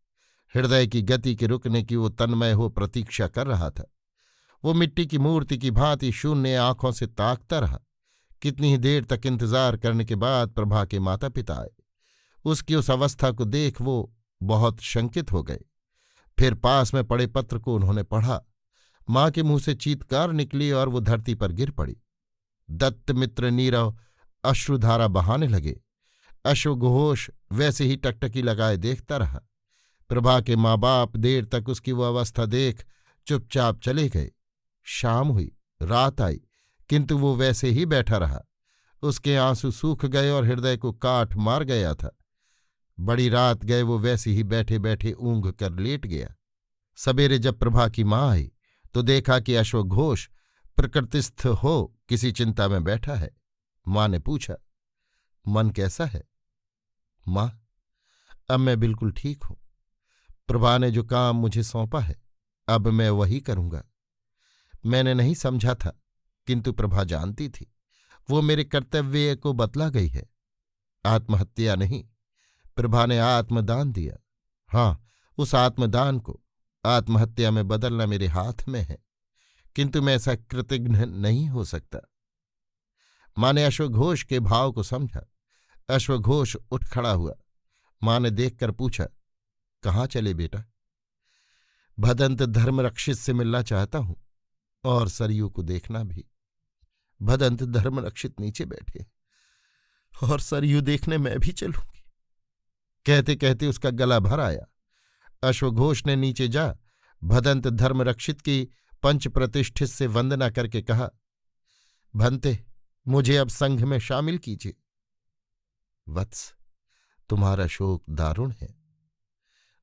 हृदय की गति के रुकने की वो तन्मय हो प्रतीक्षा कर रहा था। वो मिट्टी की मूर्ति की भांति शून्य आंखों से ताकता रहा। कितनी ही देर तक इंतजार करने के बाद प्रभा के माता पिता आए। उसकी उस अवस्था को देख वो बहुत शंकित हो गए। फिर पास में पड़े पत्र को उन्होंने पढ़ा। मां के मुंह से चीत्कार निकली और वो धरती पर गिर पड़ी। दत्त मित्र नीरव अश्रुधारा बहाने लगे। अश्वघोष वैसे ही टकटकी लगाए देखता रहा। प्रभा के माँ बाप देर तक उसकी वो अवस्था देख चुपचाप चले गए। शाम हुई, रात आई, किंतु वो वैसे ही बैठा रहा। उसके आंसू सूख गए और हृदय को काट मार गया था। बड़ी रात गए वो वैसे ही बैठे बैठे ऊँघ कर लेट गया। सवेरे जब प्रभा की माँ आई तो देखा कि अश्वघोष प्रकृतिस्थ हो किसी चिंता में बैठा है। माँ ने पूछा, मन कैसा है? माँ, अब मैं बिल्कुल ठीक हूं। प्रभा ने जो काम मुझे सौंपा है अब मैं वही करूंगा। मैंने नहीं समझा था, किंतु प्रभा जानती थी। वो मेरे कर्तव्य को बतला गई है। आत्महत्या नहीं, प्रभा ने आत्मदान दिया। हां, उस आत्मदान को आत्महत्या में बदलना मेरे हाथ में है, किंतु मैं ऐसा कृतघ्न नहीं हो सकता। मां ने अश्वघोष के भाव को समझा। अश्वघोष उठ खड़ा हुआ। मां ने देखकर पूछा, कहाँ चले बेटा? भदंत धर्मरक्षित से मिलना चाहता हूं और सरयू को देखना भी। भदंत धर्मरक्षित नीचे बैठे और सरयू देखने मैं भी चलूंगी। कहते कहते उसका गला भर आया। अश्वघोष ने नीचे जा भदंत धर्मरक्षित की पंच प्रतिष्ठित से वंदना करके कहा, भंते, मुझे अब संघ में शामिल कीजिए। वत्स, तुम्हारा शोक दारुण है।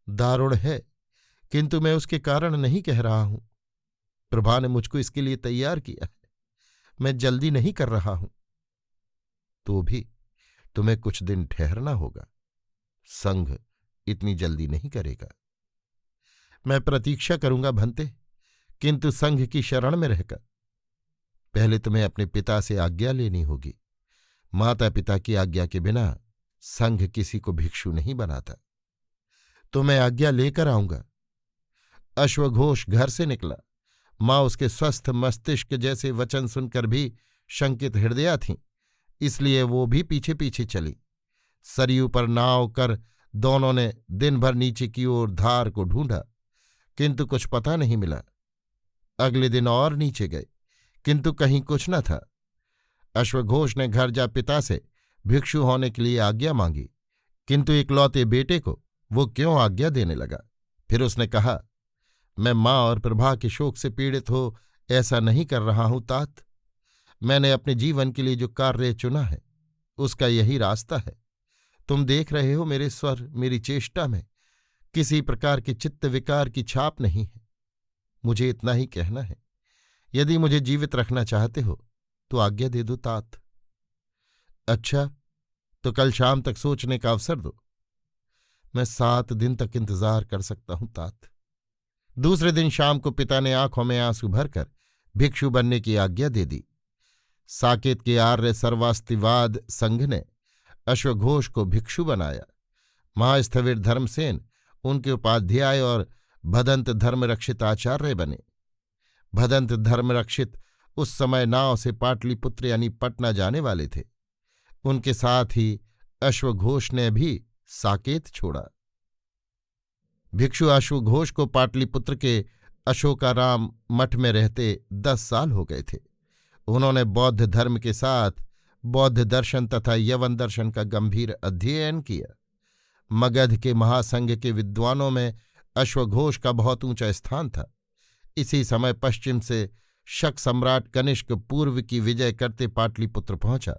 दारुण है, किंतु मैं उसके कारण नहीं कह रहा हूं। प्रभा ने मुझको इसके लिए तैयार किया है। मैं जल्दी नहीं कर रहा हूं। तो भी तुम्हें कुछ दिन ठहरना होगा। संघ इतनी जल्दी नहीं करेगा। मैं प्रतीक्षा करूंगा भंते, किंतु संघ की शरण में रहकर। पहले तुम्हें अपने पिता से आज्ञा लेनी होगी। माता पिता की आज्ञा के बिना संघ किसी को भिक्षु नहीं बनाता। तो मैं आज्ञा लेकर आऊंगा। अश्वघोष घर से निकला। माँ उसके स्वस्थ मस्तिष्क जैसे वचन सुनकर भी शंकित हृदया थीं, इसलिए वो भी पीछे पीछे चली। सरयू पर नाव कर दोनों ने दिन भर नीचे की ओर धार को ढूंढा, किंतु कुछ पता नहीं मिला। अगले दिन और नीचे गए, किंतु कहीं कुछ न था। अश्वघोष ने घर जा पिता से भिक्षु होने के लिए आज्ञा मांगी, किंतु इकलौते बेटे को वो क्यों आज्ञा देने लगा। फिर उसने कहा, मैं माँ और प्रभा के शोक से पीड़ित हो ऐसा नहीं कर रहा हूं तात। मैंने अपने जीवन के लिए जो कार्य चुना है उसका यही रास्ता है। तुम देख रहे हो मेरे स्वर, मेरी चेष्टा में किसी प्रकार के चित्त विकार की छाप नहीं है। मुझे इतना ही कहना है। यदि मुझे जीवित रखना चाहते हो तो आज्ञा दे दो तात। अच्छा, तो कल शाम तक सोचने का अवसर दो। मैं 7 दिन तक इंतजार कर सकता हूं तात। दूसरे दिन शाम को पिता ने आंखों में आंसू भरकर भिक्षु बनने की आज्ञा दे दी। साकेत के आर्य सर्वास्तिवाद संघ ने अश्वघोष को भिक्षु बनाया। महास्थविर धर्मसेन उनके उपाध्याय और भदंत धर्मरक्षित आचार्य बने। भदंत धर्मरक्षित उस समय नाव से पाटलिपुत्र यानी पटना जाने वाले थे। उनके साथ ही अश्वघोष ने भी साकेत छोड़ा। भिक्षु अश्वघोष को पाटलिपुत्र के अशोकाराम मठ में रहते 10 साल हो गए थे। उन्होंने बौद्ध धर्म के साथ बौद्ध दर्शन तथा यवन दर्शन का गंभीर अध्ययन किया। मगध के महासंघ के विद्वानों में अश्वघोष का बहुत ऊंचा स्थान था। इसी समय पश्चिम से शक सम्राट कनिष्क पूर्व की विजय करते पाटलिपुत्र पहुंचा।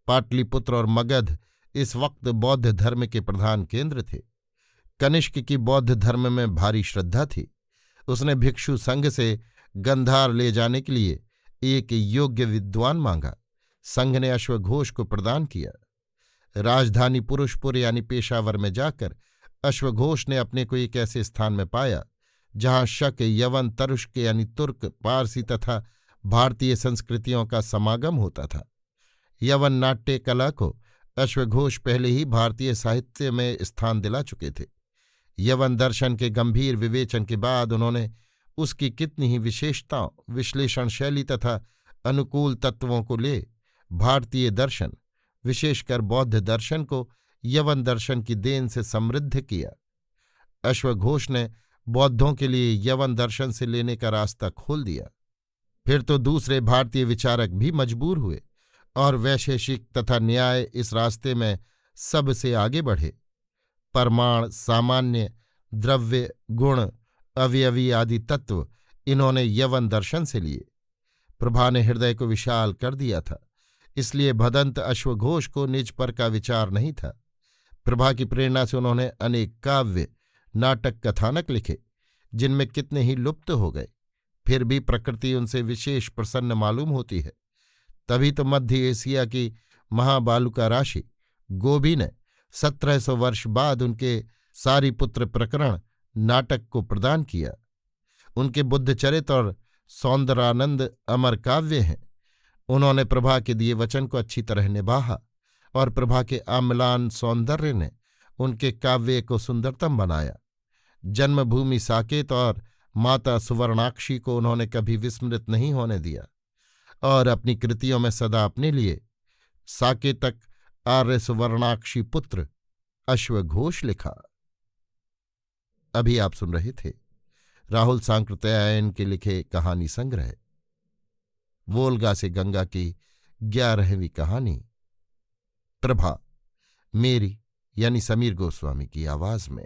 पाटलिपुत्र और मगध इस वक्त बौद्ध धर्म के प्रधान केंद्र थे। कनिष्क की बौद्ध धर्म में भारी श्रद्धा थी। उसने भिक्षु संघ से गंधार ले जाने के लिए एक योग्य विद्वान मांगा। संघ ने अश्वघोष को प्रदान किया। राजधानी पुरुषपुर यानी पेशावर में जाकर अश्वघोष ने अपने को एक ऐसे स्थान में पाया जहां शक, यवन, तरुष्क यानी तुर्क, पारसी तथा भारतीय संस्कृतियों का समागम होता था। यवन नाट्य कला को अश्वघोष पहले ही भारतीय साहित्य में स्थान दिला चुके थे। यवन दर्शन के गंभीर विवेचन के बाद उन्होंने उसकी कितनी ही विशेषताओं, विश्लेषण शैली तथा अनुकूल तत्वों को ले भारतीय दर्शन, विशेषकर बौद्ध दर्शन को यवन दर्शन की देन से समृद्ध किया। अश्वघोष ने बौद्धों के लिए यवन दर्शन से लेने का रास्ता खोल दिया। फिर तो दूसरे भारतीय विचारक भी मजबूर हुए और वैशेषिक तथा न्याय इस रास्ते में सबसे आगे बढ़े। परमाण, सामान्य, द्रव्य, गुण, अवयवी आदि तत्व इन्होंने यवन दर्शन से लिए। प्रभा ने हृदय को विशाल कर दिया था, इसलिए भदंत अश्वघोष को निज पर का विचार नहीं था। प्रभा की प्रेरणा से उन्होंने अनेक काव्य, नाटक, कथानक लिखे, जिनमें कितने ही लुप्त हो गए। फिर भी प्रकृति उनसे विशेष प्रसन्न मालूम होती है। तभी तो मध्य एशिया की महाबालुका राशि गोबी ने 1700 वर्ष बाद उनके सारिपुत्र प्रकरण नाटक को प्रदान किया। उनके बुद्धचरित और सौंदरानंद अमर काव्य हैं। उन्होंने प्रभा के दिए वचन को अच्छी तरह निभाहा और प्रभा के आम्लान सौंदर्य ने उनके काव्य को सुंदरतम बनाया। जन्मभूमि साकेत और माता सुवर्णाक्षी को उन्होंने कभी विस्मृत नहीं होने दिया और अपनी कृतियों में सदा अपने लिए साकेतक आर्य सुवर्णाक्षी पुत्र अश्वघोष लिखा। अभी आप सुन रहे थे राहुल सांकृत्यायन के लिखे कहानी संग्रह वोल्गा से गंगा की 11वीं कहानी प्रभा, मेरी यानी समीर गोस्वामी की आवाज में।